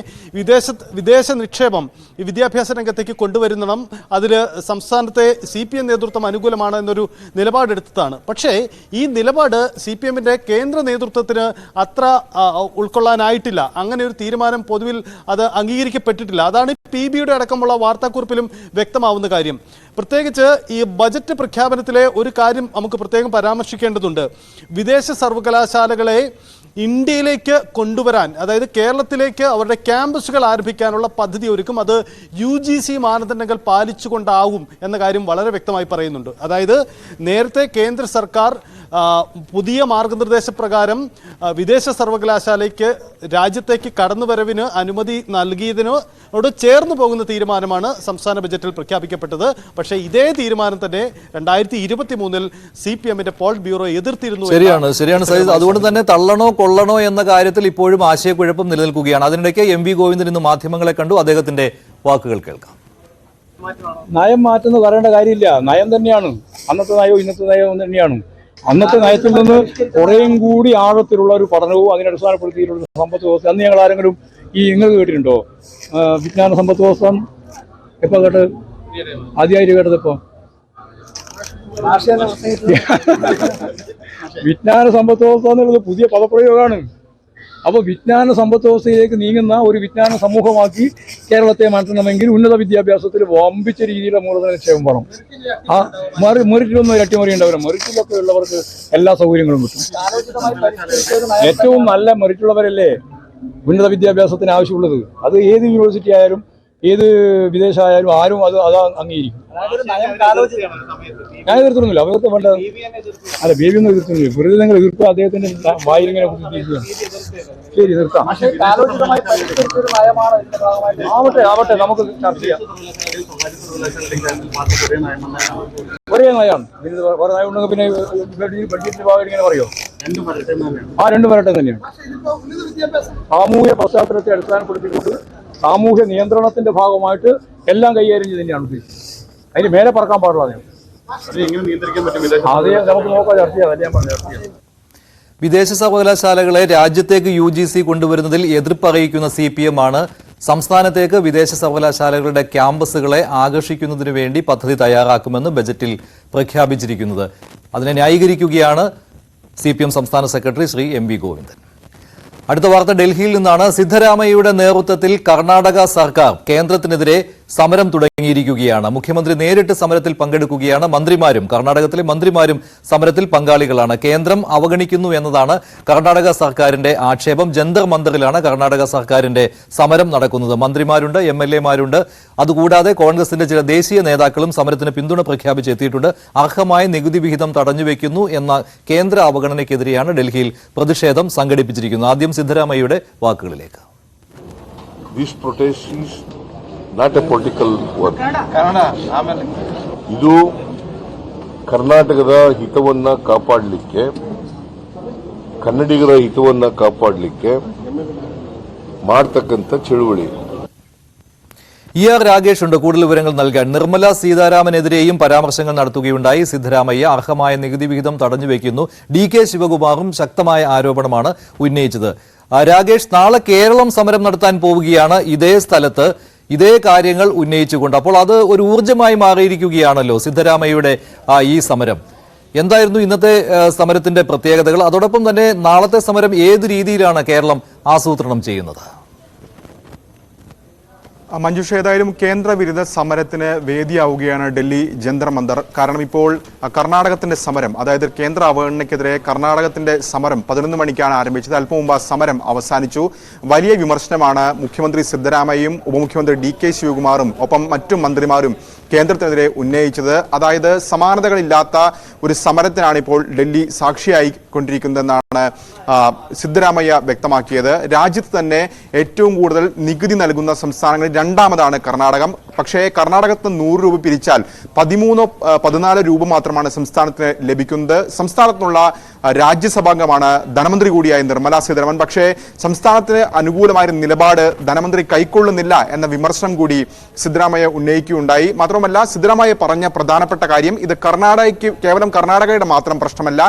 വിദേശ നിക്ഷേപം ഈ വിദ്യാഭ്യാസ രംഗത്തേക്ക് കൊണ്ടുവരുന്നതും അതിൽ സംസ്ഥാനത്തെ CPM നേതൃത്വം അനുകൂലമാണ് എന്നൊരു നിലപാടെടുത്തതാണ്. പക്ഷേ ഈ നിലപാട് CPM-ന്റെ കേന്ദ്ര നേതൃത്വത്തിന് അത്ര ഉൾക്കൊള്ളാനായിട്ടില്ല. അങ്ങനെ ഒരു തീരുമാനം പൊതുവിൽ അത് അംഗീകരിക്കപ്പെട്ടിട്ടില്ല. അതാണ് PB-യുടെ അടക്കമുള്ള വാർത്താക്കുറിപ്പിലും വ്യക്തമാവുന്ന കാര്യം. പ്രത്യേകിച്ച് ഈ ബജറ്റ് പ്രഖ്യാപനത്തിലെ ഒരു കാര്യം നമുക്ക് പ്രത്യേകം പരാമർശിക്കേണ്ടതുണ്ട്. വിദേശ സർവകലാശാലകളെ ഇന്ത്യയിലേക്ക് കൊണ്ടുവരാൻ, അതായത് കേരളത്തിലേക്ക് അവരുടെ ക്യാമ്പസുകൾ ആരംഭിക്കാനുള്ള പദ്ധതി ഒരുക്കും. അത് UGC മാനദണ്ഡങ്ങൾ പാലിച്ചുകൊണ്ടാവും എന്ന കാര്യം വളരെ വ്യക്തമായി പറയുന്നുണ്ട്. അതായത് നേരത്തെ കേന്ദ്ര സർക്കാർ പുതിയ മാർഗനിർദ്ദേശപ്രകാരം വിദേശ സർവകലാശാലയ്ക്ക് രാജ്യത്തേക്ക് കടന്നുവരവിന് അനുമതി നൽകിയതിനോട് ചേർന്ന് പോകുന്ന തീരുമാനമാണ് സംസ്ഥാന ബജറ്റിൽ പ്രഖ്യാപിക്കപ്പെട്ടത്. പക്ഷേ ഇതേ തീരുമാനം തന്നെ 2023 CPM-ന്റെ പോളിറ്റ് ബ്യൂറോ എതിർത്തിരുന്നു. ശരിയാണ് സയ്യിദ്. അതുകൊണ്ട് തന്നെ തള്ളണോ കൊള്ളണോ എന്ന കാര്യത്തിൽ ഇപ്പോഴും ആശയക്കുഴപ്പം നിലനിൽക്കുകയാണ്. അതിനിടയ്ക്ക് MV ഗോവിന്ദൻ ഇന്ന് മാധ്യമങ്ങളെ കണ്ടു. അദ്ദേഹത്തിന്റെ വാക്കുകൾ കേൾക്കാം. നയം മാറ്റുന്ന പറയേണ്ട കാര്യമില്ല, നയം തന്നെയാണ്. അന്നത്തെ നയവും ഇന്നത്തെ നയവും തന്നെയാണ്. അന്നത്തെ നയത്തിൽ നിന്ന് കുറേയും കൂടി ആഴത്തിലുള്ള ഒരു പഠനവും അതിനടിസ്ഥാനപ്പെടുത്തിയിട്ടുള്ള സമ്പദ് വ്യവസ്ഥ. അന്ന് ഞങ്ങൾ ആരെങ്കിലും നിങ്ങൾക്ക് കേട്ടിട്ടുണ്ടോ വിജ്ഞാന സമ്പദ് വ്യവസ്ഥ? എപ്പോ കേട്ട്? ആദ്യമായിട്ട് കേട്ടത് ഇപ്പൊ വിജ്ഞാന സമ്പദ് വ്യവസ്ഥ എന്നുള്ളത് പുതിയ പദപ്രയോഗമാണ്. അപ്പോൾ വിജ്ഞാന സമ്പദ് വ്യവസ്ഥയിലേക്ക് നീങ്ങുന്ന ഒരു വിജ്ഞാന സമൂഹമാക്കി കേരളത്തെ മാറ്റണമെങ്കിൽ ഉന്നത വിദ്യാഭ്യാസത്തിൽ വമ്പിച്ച രീതിയിലുള്ള മൂലധന നിക്ഷേപം വേണം. ആ മെറിറ്റിലൊന്നും ഇരട്ടിമറി ഉണ്ടാവില്ല. മെറിറ്റിലൊക്കെ ഉള്ളവർക്ക് എല്ലാ സൗകര്യങ്ങളും കിട്ടും. ഏറ്റവും നല്ല മെറിറ്റുള്ളവരല്ലേ ഉന്നത വിദ്യാഭ്യാസത്തിന് ആവശ്യമുള്ളത്. അത് ഏത് യൂണിവേഴ്സിറ്റി ആയാലും ഏത് വിദേശമായാലും ആരും അത് അംഗീകരിക്കും. ഞാൻ എതിർത്തിരുന്നില്ല. അവർക്ക് വേണ്ട അല്ല, ബേബി ഒന്നും എതിർത്തിരുന്നില്ല. വെറുതെ നിങ്ങൾ എതിർക്കുക അദ്ദേഹത്തിന്റെ വായിലിങ്ങനെ കുത്തിയിരിക്കുകയാണ്. ശരി, നിർത്താം. ആവട്ടെ നമുക്ക് ചർച്ച ചെയ്യാം. ഒരേ നയമാണ്. വേറെ നയം ഉണ്ടെങ്കിൽ പിന്നെ ബഡ്ജറ്റിന്റെ ഭാഗം ഇങ്ങനെ പറയോ? രണ്ടും വരട്ടെ തന്നെയാണ്. സാമൂഹ്യ പശ്ചാത്തലത്തെ അടിസ്ഥാനപ്പെടുത്തിക്കൊണ്ട് സാമൂഹ്യ നിയന്ത്രണത്തിന്റെ ഭാഗമായിട്ട് എല്ലാം കൈകാര്യം ചെയ്ത് തന്നെയാണ് ഉദ്ദേശിച്ചത്. അതിന് മേലെ പറക്കാൻ പാടില്ല. അത് നമുക്ക് നോക്കാം, ചർച്ച ചെയ്യാം. ഞാൻ പറഞ്ഞു ചർച്ച ചെയ്യാം. വിദേശ സർവകലാശാലകളെ രാജ്യത്തേക്ക് UGC കൊണ്ടുവരുന്നതിൽ എതിർപ്പ് അറിയിക്കുന്ന CPM ആണ് സംസ്ഥാനത്തേക്ക് വിദേശ സർവകലാശാലകളുടെ ക്യാമ്പസുകളെ ആകർഷിക്കുന്നതിനു വേണ്ടി പദ്ധതി തയ്യാറാക്കുമെന്ന് ബജറ്റിൽ പ്രഖ്യാപിച്ചിരിക്കുന്നത്. അതിനെ ന്യായീകരിക്കുകയാണ് CPM സംസ്ഥാന സെക്രട്ടറി ശ്രീ MV ഗോവിന്ദൻ. അടുത്ത വാർത്ത ഡൽഹിയിൽ നിന്നാണ്. സിദ്ധരാമയ്യയുടെ നേതൃത്വത്തിൽ കർണാടക സർക്കാർ കേന്ദ്രത്തിനെതിരെ സമരം തുടങ്ങിയിരിക്കുകയാണ്. മുഖ്യമന്ത്രി നേരിട്ട് സമരത്തിൽ പങ്കെടുക്കുകയാണ്. കർണാടകത്തിലെ മന്ത്രിമാരും സമരത്തിൽ പങ്കാളികളാണ്. കേന്ദ്രം അവഗണിക്കുന്നു എന്നതാണ് കർണാടക സർക്കാരിന്റെ ആക്ഷേപം. ജന്തർ മന്ദറിലാണ് കർണാടക സർക്കാരിന്റെ സമരം നടക്കുന്നത്. മന്ത്രിമാരുണ്ട്, MLA-മാരുണ്ട്. അതുകൂടാതെ കോൺഗ്രസിന്റെ ചില ദേശീയ നേതാക്കളും സമരത്തിന് പിന്തുണ പ്രഖ്യാപിച്ചെത്തിയിട്ടുണ്ട്. അർഹമായ നികുതി വിഹിതം തടഞ്ഞുവെക്കുന്നു എന്ന കേന്ദ്ര അവഗണനയ്ക്കെതിരെയാണ് ഡൽഹിയിൽ പ്രതിഷേധം സംഘടിപ്പിച്ചിരിക്കുന്നത്. ആദ്യം സിദ്ധരാമയ്യയുടെ വാക്കുകളിലേക്ക്. Not a political work. ಇದು ಕರ್ನಾಟಕದ ಹಿತವನ್ನ ಕಾಪಾಡಲಿಕ್ಕೆ, ಕನ್ನಡಿಗರ ಹಿತವನ್ನ ಕಾಪಾಡಲಿಕ್ಕೆ ಮಾಡತಕ್ಕಂತ ಚಳುವಳಿ. ER രാഗേഷ് ഉണ്ട് കൂടുതൽ വിവരങ്ങൾ നൽകാൻ. നിർമ്മല സീതാരാമനെതിരെയും പരാമർശങ്ങൾ നടത്തുകയുണ്ടായി. സിദ്ധരാമയ്യ അർഹമായ നികുതി വിഹിതം തടഞ്ഞുവെക്കുന്നു. DK ശിവകുമാറും ശക്തമായ ആരോപണമാണ് ഉന്നയിച്ചത്. രാഗേഷ്, നാളെ കേരളം സമരം നടത്താൻ പോവുകയാണ് ഇതേ സ്ഥലത്ത് ഇതേ കാര്യങ്ങൾ ഉന്നയിച്ചുകൊണ്ട്. അപ്പോൾ അത് ഒരു ഊർജ്ജമായി മാറിയിരിക്കുകയാണല്ലോ സിദ്ധരാമയ്യയുടെ ഈ സമരം. എന്തായിരുന്നു ഇന്നത്തെ സമരത്തിന്റെ പ്രത്യേകതകൾ? അതോടൊപ്പം തന്നെ നാളത്തെ സമരം ഏത് രീതിയിലാണ് കേരളം ആസൂത്രണം ചെയ്യുന്നത്? മഞ്ജുഷ, ഏതായാലും കേന്ദ്ര വിരുദ്ധ സമരത്തിന് വേദിയാവുകയാണ് ഡൽഹി ജന്തർ മന്ദർ. കാരണം ഇപ്പോൾ കർണാടകത്തിന്റെ സമരം, അതായത് കേന്ദ്ര അവഗണനയ്ക്കെതിരെ കർണാടകത്തിന്റെ സമരം 11 മണിക്കാണ് ആരംഭിച്ചത്. അല്പം മുമ്പ് ആ സമരം അവസാനിച്ചു. വലിയ വിമർശനമാണ് മുഖ്യമന്ത്രി സിദ്ധരാമയ്യയും ഉപമുഖ്യമന്ത്രി DK ശിവകുമാറും ഒപ്പം മറ്റു മന്ത്രിമാരും കേന്ദ്രത്തിനെതിരെ ഉന്നയിച്ചത്. അതായത് സമാനതകളില്ലാത്ത ഒരു സമരത്തിനാണ് ഇപ്പോൾ ഡൽഹി സാക്ഷിയായി കൊണ്ടിരിക്കുന്നതെന്നാണ് സിദ്ധരാമയ്യ വ്യക്തമാക്കിയത്. രാജ്യത്ത് തന്നെ ഏറ്റവും കൂടുതൽ നികുതി നൽകുന്ന സംസ്ഥാനങ്ങളിൽ രണ്ടാമതാണ് കർണാടകം. പക്ഷേ കർണാടകത്ത് 100 രൂപ പിരിച്ചാൽ 13-14 രൂപ മാത്രമാണ് സംസ്ഥാനത്തിന് ലഭിക്കുന്നത്. സംസ്ഥാനത്തിനുള്ള രാജ്യസഭാംഗമാണ് ധനമന്ത്രി കൂടിയായ നിർമ്മല സീതാരാമൻ. പക്ഷേ സംസ്ഥാനത്തിന് അനുകൂലമായ നിലപാട് ധനമന്ത്രി കൈക്കൊള്ളുന്നില്ല എന്ന വിമർശനം കൂടി സിദ്ധരാമയ്യ ഉന്നയിക്കുകയുണ്ടായി. മാത്രമല്ല, സിദ്ധരാമയ്യ പറഞ്ഞ പ്രധാനപ്പെട്ട കാര്യം, ഇത് കേവലം കർണാടകയുടെ മാത്രം പ്രശ്നമല്ല,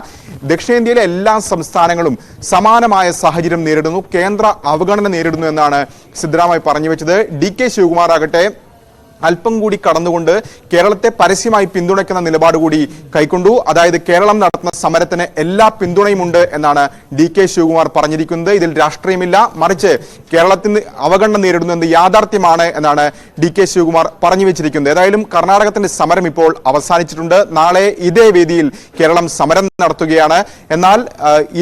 ദക്ഷിണേന്ത്യയിലെ എല്ലാ സംസ്ഥാനങ്ങളും സമാനമായ സാഹചര്യം നേരിടുന്നു, കേന്ദ്ര അവഗണന നേരിടുന്നു എന്നാണ് സിദ്ധരാമയ്യ പറഞ്ഞു വെച്ചത്. DK ശിവകുമാർ ആകട്ടെ അല്പം കൂടി കടന്നുകൊണ്ട് കേരളത്തെ പരസ്യമായി പിന്തുണയ്ക്കുന്ന നിലപാട് കൂടി കൈക്കൊണ്ടു. അതായത് കേരളം നടത്തുന്ന സമരത്തിന് എല്ലാ പിന്തുണയുമുണ്ട് എന്നാണ് DK ശിവകുമാർ പറഞ്ഞിരിക്കുന്നത്. ഇതിൽ രാഷ്ട്രീയമില്ല, മറിച്ച് കേരളത്തിന് അവഗണന നേരിടുന്നു എന്ന് യാഥാർത്ഥ്യമാണ് എന്നാണ് DK ശിവകുമാർ പറഞ്ഞു വെച്ചിരിക്കുന്നത്. ഏതായാലും കർണാടകത്തിന്റെ സമരം ഇപ്പോൾ അവസാനിച്ചിട്ടുണ്ട്. നാളെ ഇതേ വേദിയിൽ കേരളം സമരം നടത്തുകയാണ്. എന്നാൽ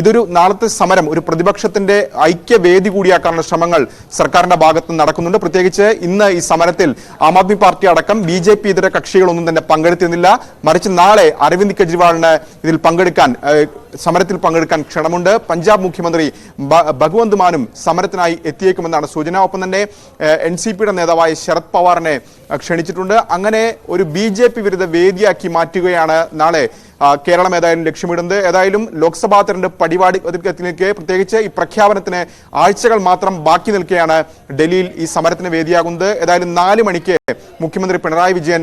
ഇതൊരു നാളത്തെ സമരം ഒരു പ്രതിപക്ഷത്തിന്റെ ഐക്യവേദി കൂടിയാക്കാനുള്ള ശ്രമങ്ങൾ സർക്കാരിന്റെ ഭാഗത്ത് നടക്കുന്നുണ്ട്. പ്രത്യേകിച്ച് ഇന്ന് ഈ സമരത്തിൽ ആം ആദ്മി പാർട്ടി അടക്കം BJP ഇതര കക്ഷികളൊന്നും തന്നെ പങ്കെടുത്തിരുന്നില്ല. മറിച്ച് നാളെ അരവിന്ദ് കെജ്രിവാളിന് ഇതിൽ സമരത്തിൽ പങ്കെടുക്കാൻ ക്ഷണമുണ്ട്. പഞ്ചാബ് മുഖ്യമന്ത്രി ഭഗവന്ത് മാനും സമരത്തിനായി എത്തിയേക്കുമെന്നാണ് സൂചന. ഒപ്പം തന്നെ NCPയുടെ നേതാവായ ശരത് പവാറിനെ ക്ഷണിച്ചിട്ടുണ്ട്. അങ്ങനെ ഒരു BJP വിരുദ്ധ വേദിയാക്കി മാറ്റുകയാണ് നാളെ കേരളം ഏതായാലും ലക്ഷ്യമിടുന്നത്. ഏതായാലും ലോക്സഭാ തെരഞ്ഞെടുപ്പ് പടിവാദിക്ക് പ്രത്യേകിച്ച് ഈ പ്രഖ്യാപനത്തിന് ആഴ്ചകൾ മാത്രം ബാക്കി നിൽക്കെയാണ് ഡൽഹിയിൽ ഈ സമരത്തിന് വേദിയാകുന്നത്. ഏതായാലും 4 മണിക്ക് മുഖ്യമന്ത്രി പിണറായി വിജയൻ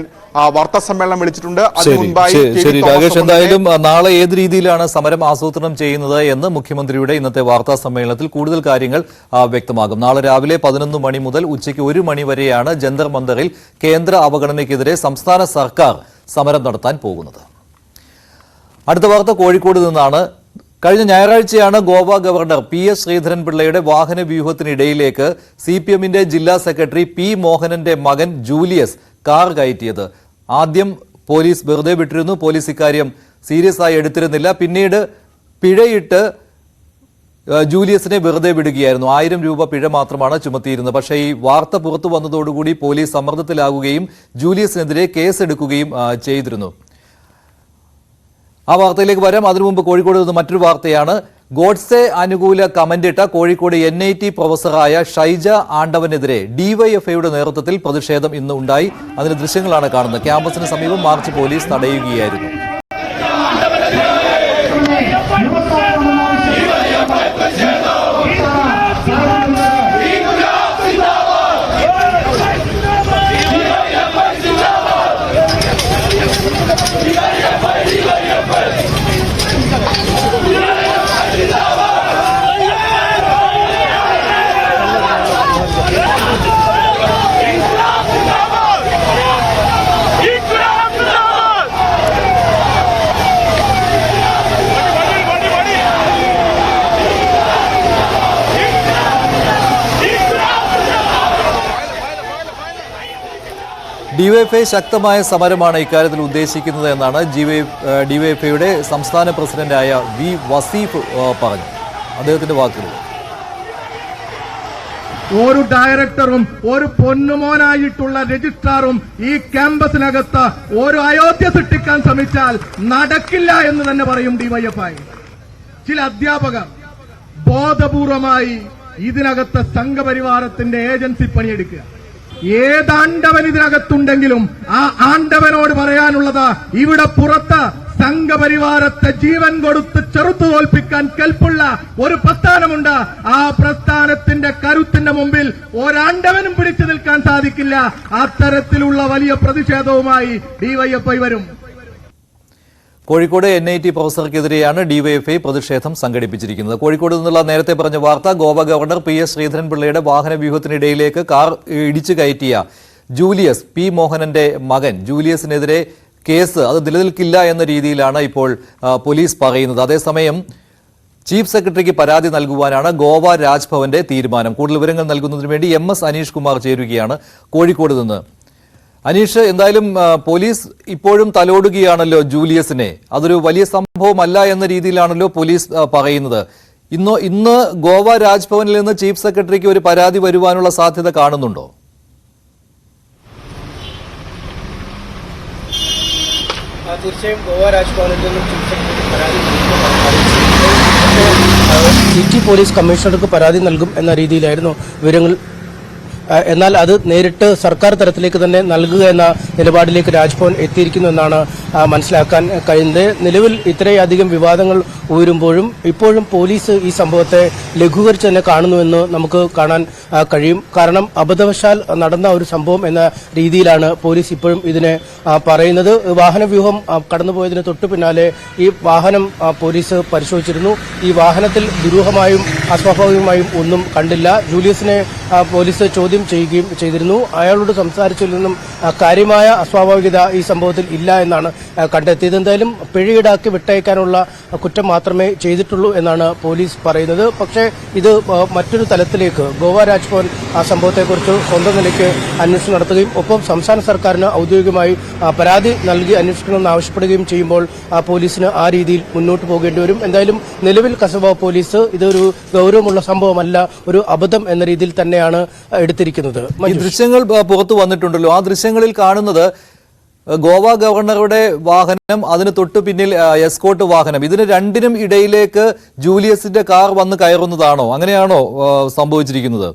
വാർത്താ സമ്മേളനം വിളിച്ചിട്ടുണ്ട്. അതിനു മുൻപായി രാകേഷ്, എന്തായാലും നാളെ ഏത് രീതിയിലാണ് സമരം ആസൂത്രണം ചെയ്യുന്നത് എന്ന് മുഖ്യമന്ത്രിയുടെ ഇന്നത്തെ വാർത്താ സമ്മേളനത്തിൽ കൂടുതൽ കാര്യങ്ങൾ വ്യക്തമാകും. നാളെ രാവിലെ 11 മണി മുതൽ ഉച്ചയ്ക്ക് 1 മണി വരെയാണ് ജന്തർ മന്ദറിൽ കേന്ദ്ര അവഗണനയ്ക്കെതിരെ സംസ്ഥാന സർക്കാർ സമരം നടത്താൻ പോകുന്നത്. അടുത്ത വാർത്ത കോഴിക്കോട് നിന്നാണ്. കഴിഞ്ഞ ഞായറാഴ്ചയാണ് ഗോവ ഗവർണർ PS ശ്രീധരൻപിള്ളയുടെ വാഹന വ്യൂഹത്തിനിടയിലേക്ക് CPMന്റെ ജില്ലാ സെക്രട്ടറി P മോഹനന്റെ മകൻ ജൂലിയസ് കാർ കയറ്റിയത്. ആദ്യം പോലീസ് വെറുതെ വിട്ടിരുന്നു. പോലീസ് ഇക്കാര്യം സീരിയസ് ആയി എടുത്തിരുന്നില്ല. പിന്നീട് പിഴയിട്ട് ജൂലിയസിനെ വെറുതെ വിടുകയായിരുന്നു. 1000 രൂപ പിഴ മാത്രമാണ് ചുമത്തിയിരുന്നത്. പക്ഷേ ഈ വാർത്ത പുറത്തു വന്നതോടുകൂടി പോലീസ് സമ്മർദ്ദത്തിലാകുകയും ജൂലിയസിനെതിരെ കേസെടുക്കുകയും ചെയ്തിരുന്നു. ആ വാർത്തയിലേക്ക് വരാം. അതിനു മുമ്പ് കോഴിക്കോട് നിന്ന് മറ്റൊരു വാർത്തയാണ്. ഗോഡ്സെ അനുകൂല കമന്റിട്ട കോഴിക്കോട് NIT പ്രൊഫസറായ ഷൈജ ആണ്ടവനെതിരെ DYFIയുടെ നേതൃത്വത്തിൽ പ്രതിഷേധം ഇന്ന് ഉണ്ടായി. അതിന്റെ ദൃശ്യങ്ങളാണ് കാണുന്നത്. ക്യാമ്പസിന് സമീപം മാർച്ച് പോലീസ് തടയുകയായിരുന്നു. DYFI ശക്തമായ സമരമാണ് ഇക്കാര്യത്തിൽ ഉദ്ദേശിക്കുന്നത് എന്നാണ് DYFIയുടെ സംസ്ഥാന പ്രസിഡന്റായ V വസീഫ് പറഞ്ഞു. അദ്ദേഹത്തിന്റെ വാക്കുകൾ: ഒരു ഡയറക്ടറും ഒരു പൊന്നുമോനായിട്ടുള്ള രജിസ്ട്രാറും ഈ ക്യാമ്പസിനകത്ത് ഒരു അയോധ്യ സൃഷ്ടിക്കാൻ ശ്രമിച്ചാൽ നടക്കില്ല എന്ന് തന്നെ പറയും DYFI. ചില അധ്യാപകർ ബോധപൂർവമായി ഇതിനകത്ത് സംഘപരിവാരത്തിന്റെ ഏജൻസി പണിയെടുക്കുക. ഏതാണ്ടവൻ ഇതിനകത്തുണ്ടെങ്കിലും ആ ആണ്ടവനോട് പറയാനുള്ളത്, ഇവിടെ പുറത്ത് സംഘപരിവാരത്തെ ജീവൻ കൊടുത്ത് ചെറുത്തു തോൽപ്പിക്കാൻ കെൽപ്പുള്ള ഒരു പ്രസ്ഥാനമുണ്ട്. ആ പ്രസ്ഥാനത്തിന്റെ കരുത്തിന്റെ മുമ്പിൽ ഒരാണ്ടവനും പിടിച്ചു നിൽക്കാൻ സാധിക്കില്ല. അത്തരത്തിലുള്ള വലിയ പ്രതിഷേധവുമായി DYFI വരും. കോഴിക്കോട് NIT പ്രൊഫസർക്കെതിരെയാണ് DYFI പ്രതിഷേധം സംഘടിപ്പിച്ചിരിക്കുന്നത്. കോഴിക്കോട് നിന്നുള്ള നേരത്തെ പറഞ്ഞ വാർത്ത, ഗോവ ഗവർണർ PS ശ്രീധരൻപിള്ളയുടെ വാഹന വ്യൂഹത്തിനിടയിലേക്ക് കാർ ഇടിച്ചു കയറ്റിയ ജൂലിയസ് P മോഹനന്റെ മകൻ ജൂലിയസിനെതിരെ കേസ് അത് നിലനിൽക്കില്ല എന്ന രീതിയിലാണ് ഇപ്പോൾ പോലീസ് പറയുന്നത്. അതേസമയം ചീഫ് സെക്രട്ടറിക്ക് പരാതി നൽകുവാനാണ് ഗോവ രാജ്ഭവന്റെ തീരുമാനം. കൂടുതൽ വിവരങ്ങൾ നൽകുന്നതിന് വേണ്ടി MS അനീഷ് കുമാർ ചേരുകയാണ് കോഴിക്കോട് നിന്ന്. അനീഷ്, എന്തായാലും പോലീസ് ഇപ്പോഴും തലോടുകയാണല്ലോ ജൂലിയസിനെ. അതൊരു വലിയ സംഭവമല്ല എന്ന രീതിയിലാണല്ലോ പോലീസ് പറയുന്നത്. ഇന്ന് ഗോവ രാജ്ഭവനിൽ നിന്ന് ചീഫ് സെക്രട്ടറിക്ക് ഒരു പരാതി വരുവാനുള്ള സാധ്യത കാണുന്നുണ്ടോ? തീർച്ചയായും ഗോവ രാജ്ഭവനിൽ നിന്നും ചീഫ് സെക്രട്ടറിക്ക് പരാതി സിറ്റി പോലീസ് കമ്മീഷണർക്ക് പരാതി നൽകും എന്ന രീതിയിലായിരുന്നു വിവരങ്ങൾ. എന്നാൽ അത് നേരിട്ട് സർക്കാർ തലത്തിലേക്ക് തന്നെ നൽകുക എന്ന നിലപാടിലേക്ക് രാജ്ഭവൻ എത്തിയിരിക്കുന്നു എന്നാണ് മനസ്സിലാക്കാൻ കഴിയുന്നത്. നിലവിൽ ഇത്രയധികം വിവാദങ്ങൾ ഉയരുമ്പോഴും ഇപ്പോഴും പോലീസ് ഈ സംഭവത്തെ ലഘൂകരിച്ച് തന്നെ കാണുന്നുവെന്ന് നമുക്ക് കാണാൻ കഴിയും. കാരണം അബദ്ധവശാൽ നടന്ന ഒരു സംഭവം എന്ന രീതിയിലാണ് പോലീസ് ഇപ്പോഴും ഇതിനെ പറയുന്നത്. വാഹനവ്യൂഹം കടന്നുപോയതിന് തൊട്ടു പിന്നാലെ ഈ വാഹനം പോലീസ് പരിശോധിച്ചിരുന്നു. ഈ വാഹനത്തിൽ ദുരൂഹമായും അസ്വാഭാവികമായും ഒന്നും കണ്ടില്ല. ജൂലിയസിനെ പോലീസ് ചോദ്യം ചെയ്യുകയും ചെയ്തിരുന്നു. അയാളോട് സംസാരിച്ചതിൽ നിന്നും കാര്യമായ അസ്വാഭാവികത ഈ സംഭവത്തിൽ ഇല്ല എന്നാണ് കണ്ടെത്തിയത്. എന്തായാലും പിഴയീടാക്കി വിട്ടയക്കാനുള്ള കുറ്റം മാത്രമേ ചെയ്തിട്ടുള്ളൂ എന്നാണ് പോലീസ് പറയുന്നത്. പക്ഷേ ഇത് മറ്റൊരു തലത്തിലേക്ക് ഗോവ രാജ്ഭവൻ ആ സംഭവത്തെക്കുറിച്ച് സ്വന്തം നിലയ്ക്ക് അന്വേഷണം നടത്തുകയും ഒപ്പം സംസ്ഥാന സർക്കാരിന് ഔദ്യോഗികമായി പരാതി നൽകി അന്വേഷിക്കണമെന്ന് ആവശ്യപ്പെടുകയും ചെയ്യുമ്പോൾ പോലീസിന് ആ രീതിയിൽ മുന്നോട്ട് പോകേണ്ടി വരും. എന്തായാലും നിലവിൽ കസബ പോലീസ് ഇതൊരു ഗൗരവമുള്ള സംഭവമല്ല, ഒരു അബദ്ധം എന്ന രീതിയിൽ തന്നെയാണ് തന്നെയാണ് എടുത്തിരിക്കുന്നത്. ഈ ദൃശ്യങ്ങൾ പുറത്തു വന്നിട്ടുണ്ടല്ലോ, ആ ദൃശ്യങ്ങളിൽ കാണുന്നത് ഗോവ ഗവർണറുടെ വാഹനം, അതിന് തൊട്ടു പിന്നിൽ എസ്കോർട്ട് വാഹനം, ഇതിന് രണ്ടിനും ഇടയിലേക്ക് ജൂലിയസിന്റെ കാർ വന്ന് കയറുന്നതാണോ? അങ്ങനെയാണോ സംഭവിച്ചിരിക്കുന്നത്?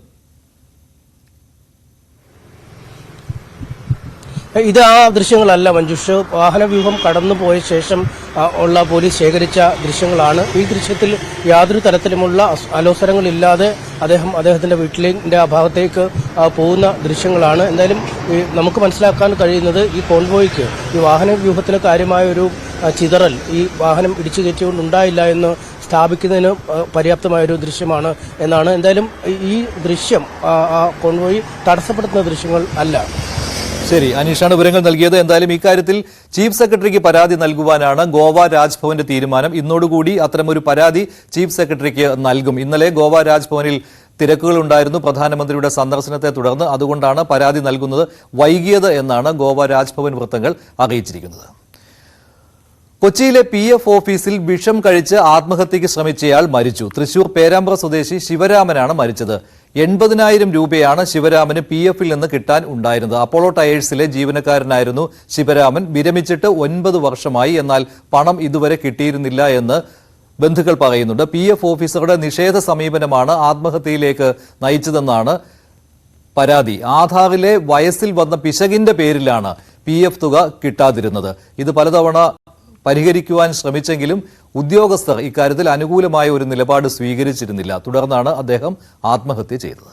ഇത് ആ ദൃശ്യങ്ങളല്ല മഞ്ജുഷ്. വാഹനവ്യൂഹം കടന്നുപോയ ശേഷം ഉള്ള പോലീസ് ശേഖരിച്ച ദൃശ്യങ്ങളാണ്. ഈ ദൃശ്യത്തിൽ യാതൊരു തരത്തിലുമുള്ള അലോസരങ്ങളില്ലാതെ അദ്ദേഹത്തിന്റെ വീട്ടിലെ ആ ഭാഗത്തേക്ക് പോകുന്ന ദൃശ്യങ്ങളാണ്. എന്തായാലും നമുക്ക് മനസ്സിലാക്കാൻ കഴിയുന്നത് ഈ കോൺവോയ്ക്ക്, ഈ വാഹനവ്യൂഹത്തിന് കാര്യമായ ഒരു ചിതറൽ ഈ വാഹനം ഇടിച്ചു കയറ്റിക്കൊണ്ടുണ്ടായില്ല എന്ന് സ്ഥാപിക്കുന്നതിന് പര്യാപ്തമായൊരു ദൃശ്യമാണ് എന്നാണ്. എന്തായാലും ഈ ദൃശ്യം ആ കോൺവോയ് തടസ്സപ്പെടുത്തുന്ന ദൃശ്യങ്ങൾ അല്ല. ശരി, അനീഷാണ് വിവരങ്ങൾ നൽകിയത്. എന്തായാലും ഇക്കാര്യത്തിൽ ചീഫ് സെക്രട്ടറിക്ക് പരാതി നൽകുവാനാണ് ഗോവ രാജ്ഭവന്റെ തീരുമാനം. ഇന്നോടുകൂടി അത്തരമൊരു പരാതി ചീഫ് സെക്രട്ടറിക്ക് നൽകും. ഇന്നലെ ഗോവ രാജ്ഭവനിൽ തിരക്കുകളുണ്ടായിരുന്നു പ്രധാനമന്ത്രിയുടെ സന്ദർശനത്തെ തുടർന്ന്. അതുകൊണ്ടാണ് പരാതി നൽകുന്നത് വൈകിയത് എന്നാണ് ഗോവ രാജ്ഭവൻ വൃത്തങ്ങൾ അറിയിച്ചിരിക്കുന്നത്. കൊച്ചിയിലെ PF ഓഫീസിൽ വിഷം കഴിച്ച് ആത്മഹത്യയ്ക്ക് ശ്രമിച്ചയാൾ മരിച്ചു. തൃശൂർ പേരാമ്പ്ര സ്വദേശി ശിവരാമനാണ് മരിച്ചത്. 80,000 രൂപയാണ് ശിവരാമന് PF-ൽ നിന്ന് കിട്ടാൻ ഉണ്ടായിരുന്നത്. അപ്പോളോ ടയേഴ്സിലെ ജീവനക്കാരനായിരുന്നു ശിവരാമൻ. വിരമിച്ചിട്ട് 9 വർഷമായി. എന്നാൽ പണം ഇതുവരെ കിട്ടിയിരുന്നില്ല എന്ന് ബന്ധുക്കൾ പറയുന്നുണ്ട്. PF ഓഫീസറുടെ നിഷേധ സമീപനമാണ് ആത്മഹത്യയിലേക്ക് നയിച്ചതെന്നാണ് പരാതി. ആധാറിലെ വയസ്സിൽ വന്ന പിശകിന്റെ പേരിലാണ് PF തുക കിട്ടാതിരുന്നത്. ഇത് പലതവണ പരിഹരിക്കുവാൻ ശ്രമിച്ചെങ്കിലും ഉദ്യോഗസ്ഥർ ഇക്കാര്യത്തിൽ അനുകൂലമായ ഒരു നിലപാട് സ്വീകരിച്ചിരുന്നില്ല. തുടർന്നാണ് അദ്ദേഹം ആത്മഹത്യ ചെയ്തത്.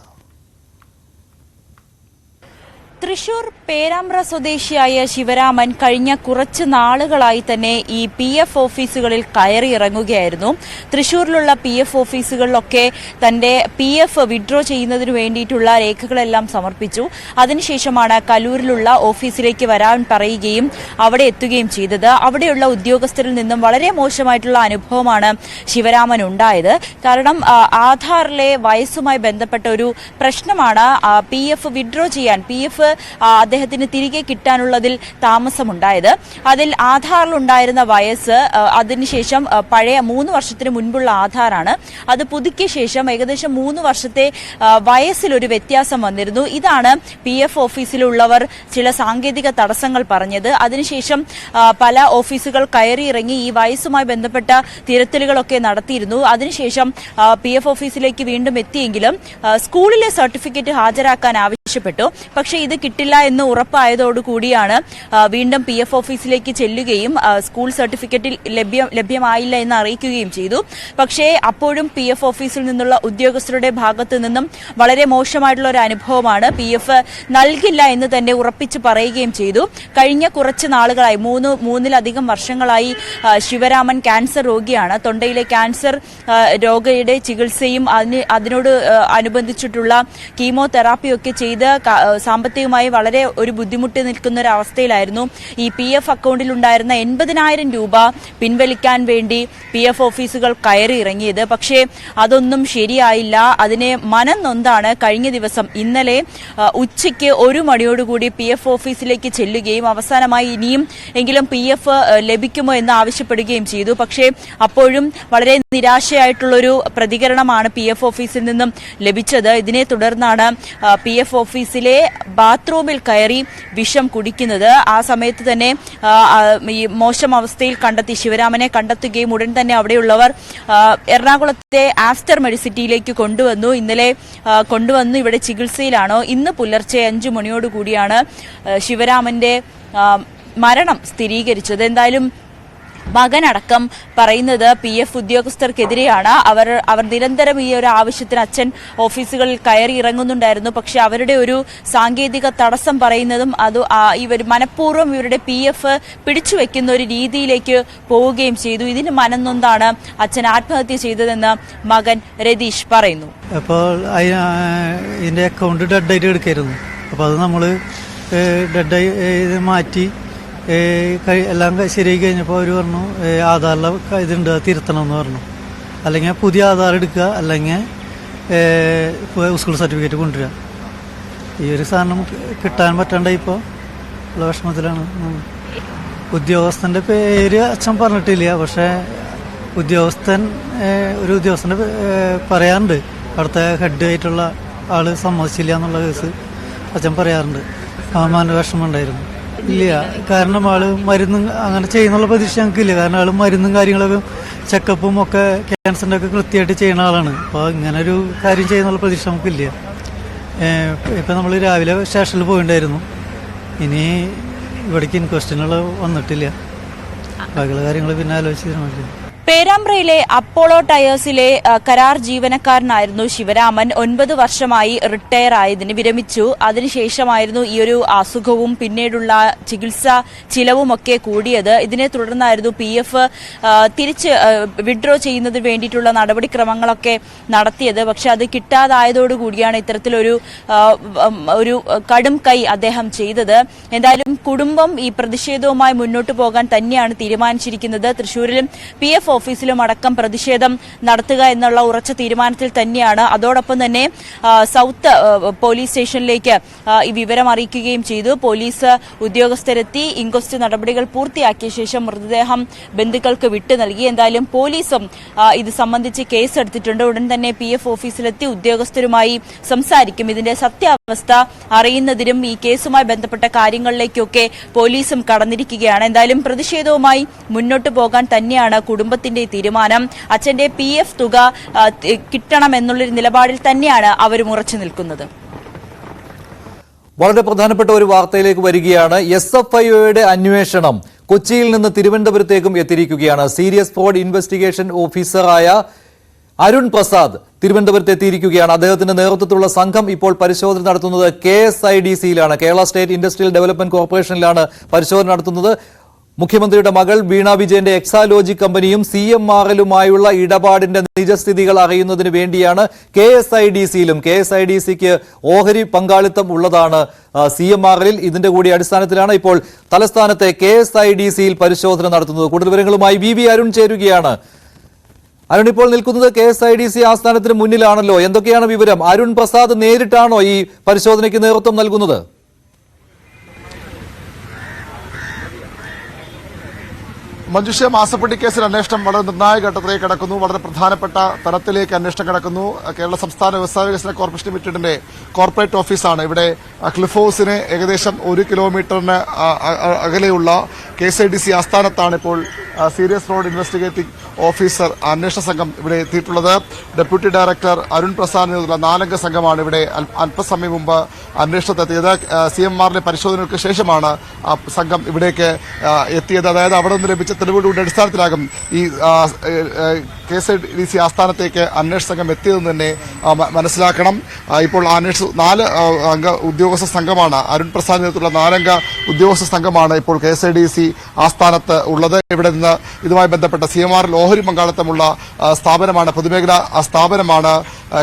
തൃശൂർ പേരാമ്പ്ര സ്വദേശിയായ ശിവരാമൻ കഴിഞ്ഞ കുറച്ച് നാളുകളായി തന്നെ ഈ PF ഓഫീസുകളിൽ കയറി ഇറങ്ങുകയായിരുന്നു. തൃശൂരിലുള്ള PF ഓഫീസുകളിലൊക്കെ തന്റെ PF വിഡ്രോ ചെയ്യുന്നതിന് വേണ്ടിയിട്ടുള്ള രേഖകളെല്ലാം സമർപ്പിച്ചു. അതിനുശേഷമാണ് കലൂരിലുള്ള ഓഫീസിലേക്ക് വരാൻ പറയുകയും അവിടെ എത്തുകയും ചെയ്തത്. അവിടെയുള്ള ഉദ്യോഗസ്ഥരിൽ നിന്നും വളരെ മോശമായിട്ടുള്ള അനുഭവമാണ് ശിവരാമൻ ഉണ്ടായത്. കാരണം ആധാറിലെ വയസ്സുമായി ബന്ധപ്പെട്ട ഒരു പ്രശ്നമാണ് PF വിഡ്രോ ചെയ്യാൻ, PF അദ്ദേഹത്തിന് തിരികെ കിട്ടാനുള്ളതിൽ താമസമുണ്ടായത്. അതിൽ ആധാറിലുണ്ടായിരുന്ന വയസ്സ് അതിനുശേഷം പഴയ 3 വർഷത്തിന് മുൻപുള്ള ആധാറാണ്. അത് പുതുക്കിയ ശേഷം ഏകദേശം 3 വർഷത്തെ വയസ്സിലൊരു വ്യത്യാസം വന്നിരുന്നു. ഇതാണ് PF ഓഫീസിലുള്ളവർ ചില സാങ്കേതിക തടസ്സങ്ങൾ പറഞ്ഞത്. അതിനുശേഷം പല ഓഫീസുകൾ കയറിയിറങ്ങി ഈ വയസ്സുമായി ബന്ധപ്പെട്ട തിരുത്തലുകളൊക്കെ നടത്തിയിരുന്നു. അതിനുശേഷം PF ഓഫീസിലേക്ക് വീണ്ടും എത്തിയെങ്കിലും സ്കൂളിലെ സർട്ടിഫിക്കറ്റ് ഹാജരാക്കാൻ ആവശ്യപ്പെട്ടു. പക്ഷേ ഇത് കിട്ടില്ല എന്ന് ഉറപ്പായതോടുകൂടിയാണ് വീണ്ടും PF ഓഫീസിലേക്ക് ചെല്ലുകയും സ്കൂൾ സർട്ടിഫിക്കറ്റ് ലഭ്യമായില്ല എന്ന് അറിയിക്കുകയും ചെയ്തു. പക്ഷേ അപ്പോഴും PF ഓഫീസിൽ നിന്നുള്ള ഉദ്യോഗസ്ഥരുടെ ഭാഗത്തു നിന്നും വളരെ മോശമായിട്ടുള്ള ഒരു അനുഭവമാണ്. PF നൽകില്ല എന്ന് തന്നെ ഉറപ്പിച്ച് പറയുകയും ചെയ്തു. കഴിഞ്ഞ കുറച്ച് നാളുകളായി, മൂന്നിലധികം വർഷങ്ങളായി ശിവരാമൻ ക്യാൻസർ രോഗിയാണ്. തൊണ്ടയിലെ ക്യാൻസർ രോഗയുടെ ചികിത്സയും അതിനോട് അനുബന്ധിച്ചിട്ടുള്ള കീമോതെറാപ്പിയൊക്കെ ചെയ്ത് സാമ്പത്തികമായി വളരെ ഒരു ബുദ്ധിമുട്ടി നിൽക്കുന്ന ഒരു അവസ്ഥയിലായിരുന്നു. ഈ PF അക്കൗണ്ടിൽ ഉണ്ടായിരുന്ന 80,000 രൂപ പിൻവലിക്കാൻ വേണ്ടി PF ഓഫീസുകൾ കയറി ഇറങ്ങിയത്. പക്ഷേ അതൊന്നും ശരിയായില്ല. അതിനെ മനം നൊന്താണ് കഴിഞ്ഞ ദിവസം ഇന്നലെ ഉച്ചയ്ക്ക് 1 മണിയോടുകൂടി PF ഓഫീസിലേക്ക് ചെല്ലുകയും അവസാനമായി ഇനിയും എങ്കിലും PF ലഭിക്കുമോ എന്ന് ആവശ്യപ്പെടുകയും ചെയ്തു. പക്ഷേ അപ്പോഴും വളരെ നിരാശയായിട്ടുള്ളൊരു പ്രതികരണമാണ് PF ഓഫീസിൽ നിന്നും ലഭിച്ചത്. ഇതിനെ തുടർന്നാണ് PF ഓഫീസിലെ ബാത്റൂമിൽ കയറി വിഷം കുടിക്കുന്നത്. ആ സമയത്ത് തന്നെ ഈ മോശം അവസ്ഥയിൽ കണ്ടെത്തി ശിവരാമനെ കണ്ടെത്തുകയും ഉടൻ തന്നെ അവിടെയുള്ളവർ എറണാകുളത്തെ ആസ്റ്റർ മെഡിസിറ്റിയിലേക്ക് കൊണ്ടുവന്നു. ഇന്നലെ കൊണ്ടുവന്നു ഇവിടെ ചികിത്സയിലാണോ. ഇന്ന് പുലർച്ചെ 5 മണിയോടുകൂടിയാണ് ശിവരാമന്റെ മരണം സ്ഥിരീകരിച്ചത്. എന്തായാലും മകനടക്കം പറയുന്നത് PF ഉദ്യോഗസ്ഥർക്കെതിരെയാണ്. അവർ നിരന്തരം ഈ ഒരു ആവശ്യത്തിന് അച്ഛൻ ഓഫീസുകളിൽ കയറി ഇറങ്ങുന്നുണ്ടായിരുന്നു. പക്ഷെ അവരുടെ ഒരു സാങ്കേതിക തടസ്സം പറയുന്നതും അത് ഇവർ മനഃപൂർവ്വം ഇവരുടെ PF പിടിച്ചു വെക്കുന്ന ഒരു രീതിയിലേക്ക് പോവുകയും ചെയ്തു. ഇതിന് മനംനൊന്താണ് അച്ഛൻ ആത്മഹത്യ ചെയ്തതെന്ന് മകൻ രതീഷ് പറയുന്നു. അപ്പോൾ ഇതിന്റെ അക്കൗണ്ട് ഡെഡായിട്ട് എടുക്കായിരുന്നു. അപ്പോൾ അത് നമ്മൾ ഡെഡായി മാറ്റി എല്ലാം ശരിയായി കഴിഞ്ഞപ്പോൾ അവർ പറഞ്ഞു ആധാറിലെ ഇതുണ്ട് തിരുത്തണം എന്ന് പറഞ്ഞു. അല്ലെങ്കിൽ പുതിയ ആധാർ എടുക്കുക, അല്ലെങ്കിൽ സ്കൂൾ സർട്ടിഫിക്കറ്റ് കൊണ്ടുവരിക. ഈ ഒരു സാധനം കിട്ടാൻ പറ്റാണ്ടായി ഇപ്പോൾ ഉള്ള വിഷമത്തിലാണ്. ഉദ്യോഗസ്ഥൻ്റെ പേര് അച്ഛൻ പറഞ്ഞിട്ടില്ല. പക്ഷേ ഒരു ഉദ്യോഗസ്ഥൻ്റെ പറയാറുണ്ട്. അവിടുത്തെ ഹെഡ് ആയിട്ടുള്ള ആള് സമ്മതിച്ചില്ല എന്നുള്ള കേസ് അച്ഛൻ പറയാറുണ്ട്. അമ്മാൻ്റെ വിഷമമുണ്ടായിരുന്നു. ഇല്ല, കാരണം ആള് മരുന്നും അങ്ങനെ ചെയ്യുന്നുള്ള പ്രതീക്ഷ ഞങ്ങൾക്കില്ല. കാരണം ആള് മരുന്നും കാര്യങ്ങളൊക്കെ ചെക്കപ്പും ഒക്കെ ക്യാൻസറിൻ്റെ ഒക്കെ കൃത്യമായിട്ട് ചെയ്യുന്ന ആളാണ്. അപ്പോൾ ഇങ്ങനെ ഒരു കാര്യം ചെയ്യുന്നുള്ള പ്രതീക്ഷ നമുക്കില്ല. ഇപ്പം നമ്മൾ രാവിലെ സ്റ്റേഷനിൽ പോയിണ്ടായിരുന്നു. ഇനി ഇവിടേക്ക് ഇൻക്വസ്റ്റിനുള്ള വന്നിട്ടില്ല. ബാക്കിയുള്ള കാര്യങ്ങൾ പിന്നെ ആലോചിച്ച് തീരുമാനിക്കും. പേരാമ്പ്രയിലെ അപ്പോളോ ടയേഴ്സിലെ കരാർ ജീവനക്കാരനായിരുന്നു ശിവരാമൻ. 9 വർഷമായി റിട്ടയർ ആയതിന് വിരമിച്ചു. അതിനുശേഷമായിരുന്നു ഈ ഒരു അസുഖവും പിന്നീടുള്ള ചികിത്സാ ചിലവുമൊക്കെ കൂടിയത്. ഇതിനെ തുടർന്നായിരുന്നു PF തിരിച്ച് വിഡ്രോ ചെയ്യുന്നതിന് വേണ്ടിയിട്ടുള്ള നടപടിക്രമങ്ങളൊക്കെ നടത്തിയത്. പക്ഷെ അത് കിട്ടാതായതോടുകൂടിയാണ് ഇത്തരത്തിലൊരു ഒരു കടും കൈ അദ്ദേഹം ചെയ്തത്. എന്തായാലും കുടുംബം ഈ പ്രതിഷേധവുമായി മുന്നോട്ട് പോകാൻ തന്നെയാണ് തീരുമാനിച്ചിരിക്കുന്നത്. തൃശൂരിലും PF ഓഫീസിലും അടക്കം പ്രതിഷേധം നടത്തുക എന്നുള്ള ഉറച്ച തീരുമാനത്തിൽ തന്നെയാണ്. അതോടൊപ്പം തന്നെ സൗത്ത് പോലീസ് സ്റ്റേഷനിലേക്ക് ഈ വിവരം അറിയിക്കുകയും ചെയ്തു. പോലീസ് ഉദ്യോഗസ്ഥരെത്തി ഇൻക്വസ്റ്റ് നടപടികൾ പൂർത്തിയാക്കിയ ശേഷം മൃതദേഹം ബന്ധുക്കൾക്ക് വിട്ടു നൽകി. എന്തായാലും പോലീസും ഇത് സംബന്ധിച്ച് കേസെടുത്തിട്ടുണ്ട്. ഉടൻ തന്നെ PF ഓഫീസിലെത്തി ഉദ്യോഗസ്ഥരുമായി സംസാരിക്കും. ഇതിന്റെ സത്യാവസ്ഥ അറിയുന്നതിനും ഈ കേസുമായി ബന്ധപ്പെട്ട കാര്യങ്ങളിലേക്കൊക്കെ പോലീസും കടന്നിരിക്കുകയാണ്. എന്തായാലും പ്രതിഷേധവുമായി മുന്നോട്ട് പോകാൻ തന്നെയാണ് കുടുംബത്തിന്റെ തീരുമാനം. അച്ഛന്റെ PF തുക കിട്ടണമെന്നുള്ളൊരു നിലപാടിൽ തന്നെയാണ് അവരും ഉറച്ചു നിൽക്കുന്നത്. വളരെ പ്രധാനപ്പെട്ട ഒരു വാർത്തയിലേക്ക് വരികയാണ്. SFIOയുടെ അന്വേഷണം കൊച്ചിയിൽ നിന്ന് തിരുവനന്തപുരത്തേക്കും എത്തിയിരിക്കുകയാണ്. സീരിയസ് ഫ്രോഡ് ഇൻവെസ്റ്റിഗേഷൻ ഓഫീസറായ അരുൺ പ്രസാദ് തിരുവനന്തപുരത്ത് എത്തിയിരിക്കുകയാണ്. അദ്ദേഹത്തിന്റെ നേതൃത്വത്തിലുള്ള സംഘം ഇപ്പോൾ പരിശോധന നടത്തുന്നത് KSIDCയിലാണ്. കേരള സ്റ്റേറ്റ് ഇൻഡസ്ട്രിയൽ ഡെവലപ്മെന്റ് കോർപ്പറേഷനിലാണ് പരിശോധന നടത്തുന്നത്. മുഖ്യമന്ത്രിയുടെ മകൾ വീണ വിജയന്റെ എക്സാലോജി കമ്പനിയും CMRLുമായുള്ള ഇടപാടിന്റെ നിജസ്ഥിതികൾ അറിയുന്നതിന് വേണ്ടിയാണ് KSIDCയിലും. KSIDCക്ക് ഓഹരി പങ്കാളിത്തം ഉള്ളതാണ് CMRLിൽ. ഇതിന്റെ കൂടി അടിസ്ഥാനത്തിലാണ് ഇപ്പോൾ തലസ്ഥാനത്തെ KSIDCയിൽ പരിശോധന നടത്തുന്നത്. കൂടുതൽ വിവരങ്ങളുമായി VV അരുൺ ചേരുകയാണ്. അരുൺ, ഇപ്പോൾ നിൽക്കുന്നത് KSIDC ആസ്ഥാനത്തിന് മുന്നിലാണല്ലോ. എന്തൊക്കെയാണ് വിവരം? അരുൺ പ്രസാദ് നേരിട്ടാണോ ഈ പരിശോധനയ്ക്ക് നേതൃത്വം നൽകുന്നത്? മഞ്ജുഷ, മാസപ്പെട്ടി കേസിൽ അന്വേഷണം വളരെ നിർണായക ഘട്ടത്തിലേക്ക് കടക്കുന്നു. വളരെ പ്രധാനപ്പെട്ട തലത്തിലേക്ക് അന്വേഷണം കടക്കുന്നു. കേരള സംസ്ഥാന വ്യവസായ വികസന കോർപ്പറേഷൻ ലിമിറ്റഡിന്റെ കോർപ്പറേറ്റ് ഓഫീസാണ്. ഇവിടെ ക്ലിഫ് ഹൌസിന് ഏകദേശം 1 കിലോമീറ്ററിന് അകലെയുള്ള KSIDC ആസ്ഥാനത്താണ് ഇപ്പോൾ സീരിയസ് ഫ്രോഡ് ഇൻവെസ്റ്റിഗേറ്റിംഗ് ഓഫീസർ അന്വേഷണ സംഘം ഇവിടെ എത്തിയിട്ടുള്ളത്. ഡെപ്യൂട്ടി ഡയറക്ടർ അരുൺ പ്രസാദിനുള്ള 4-അംഗ സംഘമാണ് ഇവിടെ അല്പസമയം മുമ്പ് അന്വേഷണത്തെത്തിയത്. CMRലെ പരിശോധനകൾക്ക് ശേഷമാണ് സംഘം ഇവിടേക്ക് എത്തിയത്. അതായത് അവിടെ നിന്ന് ലഭിച്ച തെളിവുകളുടെ അടിസ്ഥാനത്തിലാകും ഈ KSIDC ആസ്ഥാനത്തേക്ക് അന്വേഷണ സംഘം എത്തിയതെന്ന് തന്നെ മനസ്സിലാക്കണം. ഇപ്പോൾ 4 അംഗ ഉദ്യോഗസ്ഥ സംഘമാണ്, അരുൺ പ്രസാദ് നേതൃത്വത്തിലുള്ള 4-അംഗ ഉദ്യോഗസ്ഥ സംഘമാണ് ഇപ്പോൾ KSIDC ആസ്ഥാനത്ത് ഉള്ളത്. ഇവിടെ നിന്ന് ഇതുമായി ബന്ധപ്പെട്ട CMRൽ ഓഹരി പങ്കാളിത്തമുള്ള സ്ഥാപനമാണ്, പൊതുമേഖലാ സ്ഥാപനമാണ്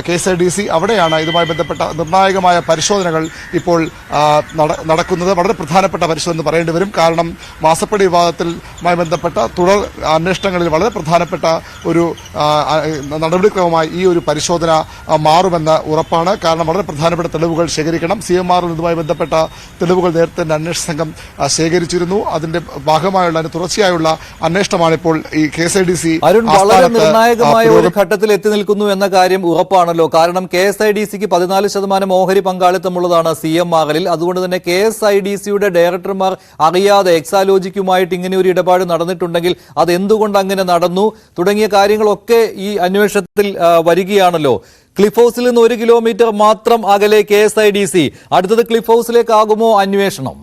KSIDC. അവിടെയാണ് ഇതുമായി ബന്ധപ്പെട്ട നിർണായകമായ പരിശോധനകൾ ഇപ്പോൾ നടക്കുന്നത്. വളരെ പ്രധാനപ്പെട്ട പരിശോധന എന്ന് പറയേണ്ടി വരും. കാരണം മാസപ്പടി വിവാദത്തിലുമായി ബന്ധപ്പെട്ട തുടർ അന്വേഷണങ്ങളിൽ വളരെ പ്രധാനപ്പെട്ട ഒരു നടപടിക്രമമായി ഈ ഒരു പരിശോധന മാറുമെന്ന് ഉറപ്പാണ്. കാരണം വളരെ പ്രധാനപ്പെട്ട തെളിവുകൾ ശേഖരിക്കണം. CMRൽ ഇതുമായി ബന്ധപ്പെട്ട തെളിവുകൾ നേരത്തെ തന്നെ അന്വേഷണ സംഘം ശേഖരിച്ചിരുന്നു. അതിന്റെ ഭാഗമായുള്ള തുടർച്ചയായുള്ള അന്വേഷണമാണ് ഇപ്പോൾ ഈ KSIDC. അരുൺ, വളരെ നിർണായകമായ ഒരു ഘട്ടത്തിൽ എത്തി നിൽക്കുന്നു എന്ന കാര്യം ഉറപ്പാണല്ലോ. കാരണം KSIDCക്ക് 14% ഓഹരി പങ്കാളിത്തമുള്ളതാണ് CMRലിൽ. അതുകൊണ്ട് തന്നെ KSIDCയുടെ ഡയറക്ടർമാർ അറിയാതെ എക്സാലോജിക്കുമായിട്ട് ഇങ്ങനെ ഒരു ഇടപാട് നടന്നിട്ടുണ്ടെങ്കിൽ അത് എന്തുകൊണ്ട് അങ്ങനെ നടന്നു തുടങ്ങിയ കാര്യങ്ങളൊക്കെ ഈ അന്വേഷണത്തിൽ വരികയാണല്ലോ. ക്ലിഫ് ഹൌസിൽ നിന്ന് 1 കിലോമീറ്റർ മാത്രം അകലെ KSIDC. അടുത്തത് ക്ലിഫ് ഹൌസിലേക്കാകുമോ അന്വേഷണം?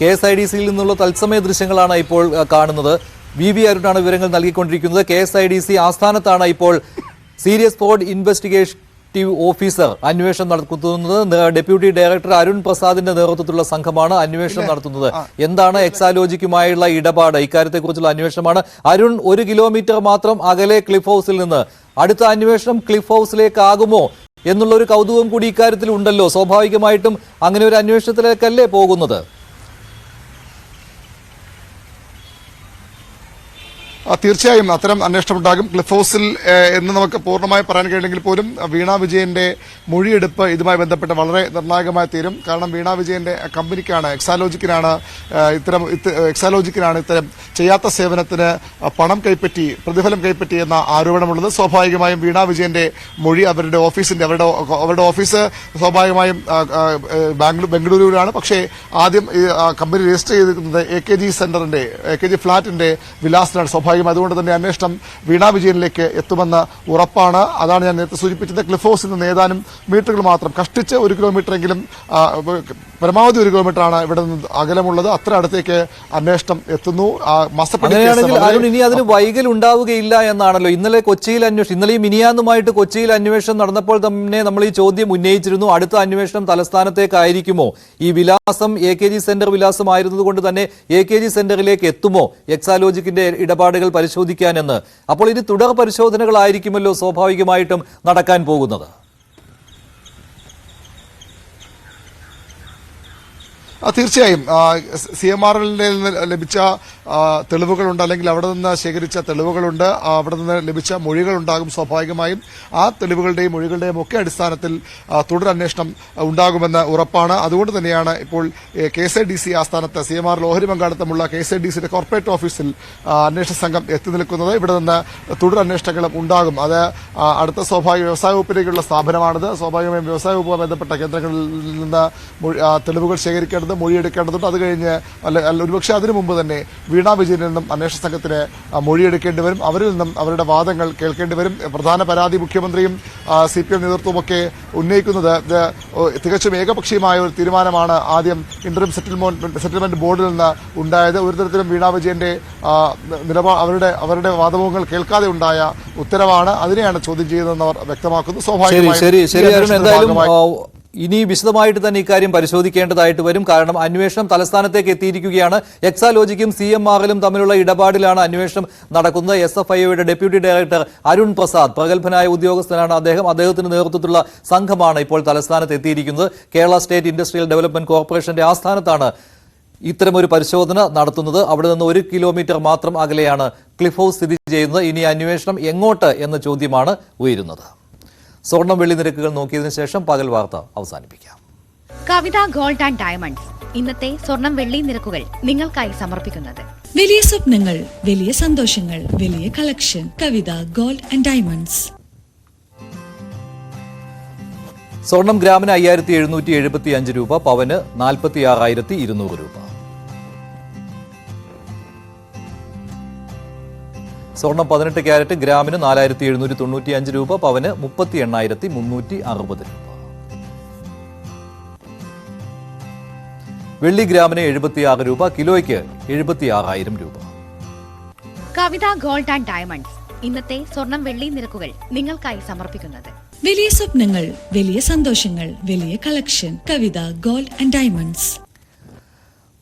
KSIDCയിൽ നിന്നുള്ള തത്സമയ ദൃശ്യങ്ങളാണ് ഇപ്പോൾ കാണുന്നത്. VV അരുണാണ് വിവരങ്ങൾ നൽകിക്കൊണ്ടിരിക്കുന്നത്. KSIDC ആസ്ഥാനത്താണ് ഇപ്പോൾ സീരിയസ് ഫ്രോഡ് ഇൻവെസ്റ്റിഗേറ്റീവ് ഓഫീസർ അന്വേഷണം നടത്തുന്നത്. ഡെപ്യൂട്ടി ഡയറക്ടർ അരുൺ പ്രസാദിന്റെ നേതൃത്വത്തിലുള്ള സംഘമാണ് അന്വേഷണം നടത്തുന്നത്. എന്താണ് എക്സാലോജിക്കുമായുള്ള ഇടപാട്, ഇക്കാര്യത്തെക്കുറിച്ചുള്ള അന്വേഷണമാണ്. അരുൺ, 1 കിലോമീറ്റർ മാത്രം അകലെ ക്ലിഫ് ഹൌസിൽ നിന്ന് അടുത്ത അന്വേഷണം ക്ലിഫ് ഹൌസിലേക്കാകുമോ എന്നുള്ളൊരു കൗതുകം കൂടി ഇക്കാര്യത്തിൽ ഉണ്ടല്ലോ. സ്വാഭാവികമായിട്ടും അങ്ങനെ ഒരു അന്വേഷണത്തിലേക്കല്ലേ പോകുന്നത്? തീർച്ചയായും അത്തരം അന്വേഷണം ഉണ്ടാകും. ക്ലിഫ് ഹൗസിൽ എന്ന് നമുക്ക് പൂർണ്ണമായി പറയാൻ കഴിയില്ലെങ്കിൽ പോലും വീണ വിജയന്റെ മൊഴിയെടുപ്പ് ഇതുമായി ബന്ധപ്പെട്ട് വളരെ നിർണായകമായി തീരും. കാരണം വീണ വിജയന്റെ കമ്പനിക്കാണ് എക്സാലോജിക്കിനാണ് ഇത്തരം ചെയ്യാത്ത സേവനത്തിന് പണം കൈപ്പറ്റി പ്രതിഫലം കൈപ്പറ്റി എന്ന ആരോപണമുള്ളത്. സ്വാഭാവികമായും വീണ വിജയന്റെ മൊഴി അവരുടെ ഓഫീസ് സ്വാഭാവികമായും ബംഗളൂരുവിലാണ്. പക്ഷേ ആദ്യം കമ്പനി രജിസ്റ്റർ ചെയ്തിരിക്കുന്നത് AKG ഫ്ളാറ്റിന്റെ വിലാസത്തിലാണ്. സ്വാഭാവികം അതുകൊണ്ട് തന്നെ അന്വേഷണം വീണ വിജയനിലേക്ക് എത്തുമെന്ന് ഉറപ്പാണ്. അതാണ് ഞാൻ നേരത്തെ സൂചിപ്പിച്ചത്. ക്ലിഫ് ഹൗസിൽ നിന്ന് ഏതാനും മീറ്ററുകൾ മാത്രം, കഷ്ടിച്ച് 1 കിലോമീറ്ററെങ്കിലും, പരമാവധി 1 കിലോമീറ്ററാണ് ഇവിടെ നിന്ന് അകലമുള്ളത്. അത്ര അടുത്തേക്ക് അന്വേഷണം എത്തുന്നു. ഇനി അതിന് വൈകൽ ഉണ്ടാവുകയില്ല എന്നാണല്ലോ ഇന്നലെ കൊച്ചിയിൽ ഇന്നലെയും മിനിയാന്നുമായിട്ട് കൊച്ചിയിൽ അന്വേഷണം നടന്നപ്പോൾ തന്നെ നമ്മൾ ഈ ചോദ്യം ഉന്നയിച്ചിരുന്നു. അടുത്ത അന്വേഷണം തലസ്ഥാനത്തേക്കായിരിക്കുമോ? ഈ വിലാസം AKG സെന്റർ വിലാസമായിരുന്നത് കൊണ്ട് തന്നെ AKG സെന്ററിലേക്ക് എത്തുമോ എക്സാലോജിക്കിന്റെ ഇടപാടുകൾ പരിശോധിക്കാനെന്ന്? അപ്പോൾ ഇനി തുടർ പരിശോധനകളായിരിക്കുമല്ലോ സ്വാഭാവികമായിട്ടും നടക്കാൻ പോകുന്നത്. തീർച്ചയായും CMRL ലഭിച്ച തെളിവുകളുണ്ട്, അല്ലെങ്കിൽ അവിടെ നിന്ന് ശേഖരിച്ച തെളിവുകളുണ്ട്, അവിടെ നിന്ന് ലഭിച്ച മൊഴികളുണ്ടാകും. സ്വാഭാവികമായും ആ തെളിവുകളുടെയും മൊഴികളുടെയും ഒക്കെ അടിസ്ഥാനത്തിൽ തുടരന്വേഷണം ഉണ്ടാകുമെന്ന് ഉറപ്പാണ്. അതുകൊണ്ട് തന്നെയാണ് ഇപ്പോൾ KSIDC ആസ്ഥാനത്ത് CMRL ഓഹരി പങ്കാളിത്തമുള്ള KSIDCയുടെ കോർപ്പറേറ്റ് ഓഫീസിൽ അന്വേഷണ സംഘം എത്തി നിൽക്കുന്നത്. ഇവിടെ നിന്ന് തുടരന്വേഷണങ്ങളും ഉണ്ടാകും. അത് അടുത്ത സ്വാഭാവിക വ്യവസായ വകുപ്പിലേക്കുള്ള സ്ഥാപനമാണിത്. സ്വാഭാവികമായും വ്യവസായ വകുപ്പുമായി ബന്ധപ്പെട്ട കേന്ദ്രങ്ങളിൽ നിന്ന് തെളിവുകൾ ശേഖരിക്കേണ്ടത്, മൊഴിയെടുക്കേണ്ടതുണ്ട്. അത് കഴിഞ്ഞ് ഒരുപക്ഷെ അതിനു മുമ്പ് തന്നെ വീണ വിജയനിൽ നിന്നും അന്വേഷണ സംഘത്തിന് മൊഴിയെടുക്കേണ്ടി വരും. അവരിൽ നിന്നും അവരുടെ വാദങ്ങൾ കേൾക്കേണ്ടി വരും. പ്രധാന പരാതി മുഖ്യമന്ത്രിയും CPM നേതൃത്വമൊക്കെ ഉന്നയിക്കുന്നത് തികച്ചും ഏകപക്ഷീയമായ ഒരു തീരുമാനമാണ് ആദ്യം ഇന്ററിം സെറ്റിൽമെന്റ് ബോർഡിൽ നിന്ന് ഉണ്ടായത്. ഒരു തരത്തിലും വീണ വിജയന്റെ അവരുടെ വാദമുഖങ്ങൾ കേൾക്കാതെ ഉണ്ടായ ഉത്തരവാണ്. അതിനെയാണ് ചോദ്യം ചെയ്യുന്നതെന്ന് അവർ വ്യക്തമാക്കുന്നു. സ്വാഭാവികമായും ഇനി വിശദമായിട്ട് തന്നെ ഇക്കാര്യം പരിശോധിക്കേണ്ടതായിട്ട് വരും. കാരണം അന്വേഷണം തലസ്ഥാനത്തേക്ക് എത്തിയിരിക്കുകയാണ്. എക്സാലോജിക്കും CMRLും തമ്മിലുള്ള ഇടപാടിലാണ് അന്വേഷണം നടക്കുന്നത്. SFIOയുടെ ഡെപ്യൂട്ടി ഡയറക്ടർ അരുൺ പ്രസാദ് പ്രഗത്ഭനായ ഉദ്യോഗസ്ഥനാണ്. അദ്ദേഹത്തിന്റെ നേതൃത്വത്തിലുള്ള സംഘമാണ് ഇപ്പോൾ തലസ്ഥാനത്ത് എത്തിയിരിക്കുന്നത്. കേരള സ്റ്റേറ്റ് ഇൻഡസ്ട്രിയൽ ഡെവലപ്മെന്റ് കോർപ്പറേഷന്റെ ആസ്ഥാനത്താണ് ഇത്തരമൊരു പരിശോധന നടത്തുന്നത്. അവിടെ നിന്ന് 1 കിലോമീറ്റർ മാത്രം അകലെയാണ് ക്ലിഫ് ഹൗസ് സ്ഥിതി ചെയ്യുന്നത്. ഇനി അന്വേഷണം എങ്ങോട്ട് എന്ന ചോദ്യമാണ് ഉയരുന്നത്. സ്വർണം വെള്ളി നിരക്കുകൾ നോക്കിയതിനു ശേഷം പകൽ വാർത്ത അവസാനിപ്പിക്കാം. കവിത ഗോൾഡ് ആൻഡ് ഡയമണ്ട്സ് ഇന്നത്തെ സ്വർണം വെള്ളി നിരക്കുകൾ നിങ്ങൾക്കായി സമർപ്പിക്കുന്നത്. വലിയ സ്വപ്നങ്ങൾ, വലിയ സന്തോഷങ്ങൾ, വലിയ collection. Kavitha gold and diamonds. സ്വർണം ഗ്രാമിന് 5775 രൂപ, പവന് 46,200 രൂപ. സ്വർണം 18 ക്യാരറ്റ് ഗ്രാമിന് 4795 രൂപ, പവന് 38,360 രൂപ. വെള്ളി ഗ്രാമിന് 76 രൂപ, കിലോയ്ക്ക് 76,000 രൂപ. കവിത ഗോൾഡ് ആൻഡ് ഡയമണ്ട്സ് ഇന്നത്തെ സ്വർണം വെള്ളി നിരക്കുകൾ നിങ്ങൾക്കായി സമർപ്പിക്കുന്നത്. വലിയ സ്വപ്നങ്ങൾ, വലിയ സന്തോഷങ്ങൾ, വലിയ collection. Kavitha gold and diamonds.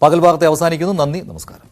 പകൽ വാർത്ത അവസാനിക്കുന്നു. നന്ദി, നമസ്കാരം.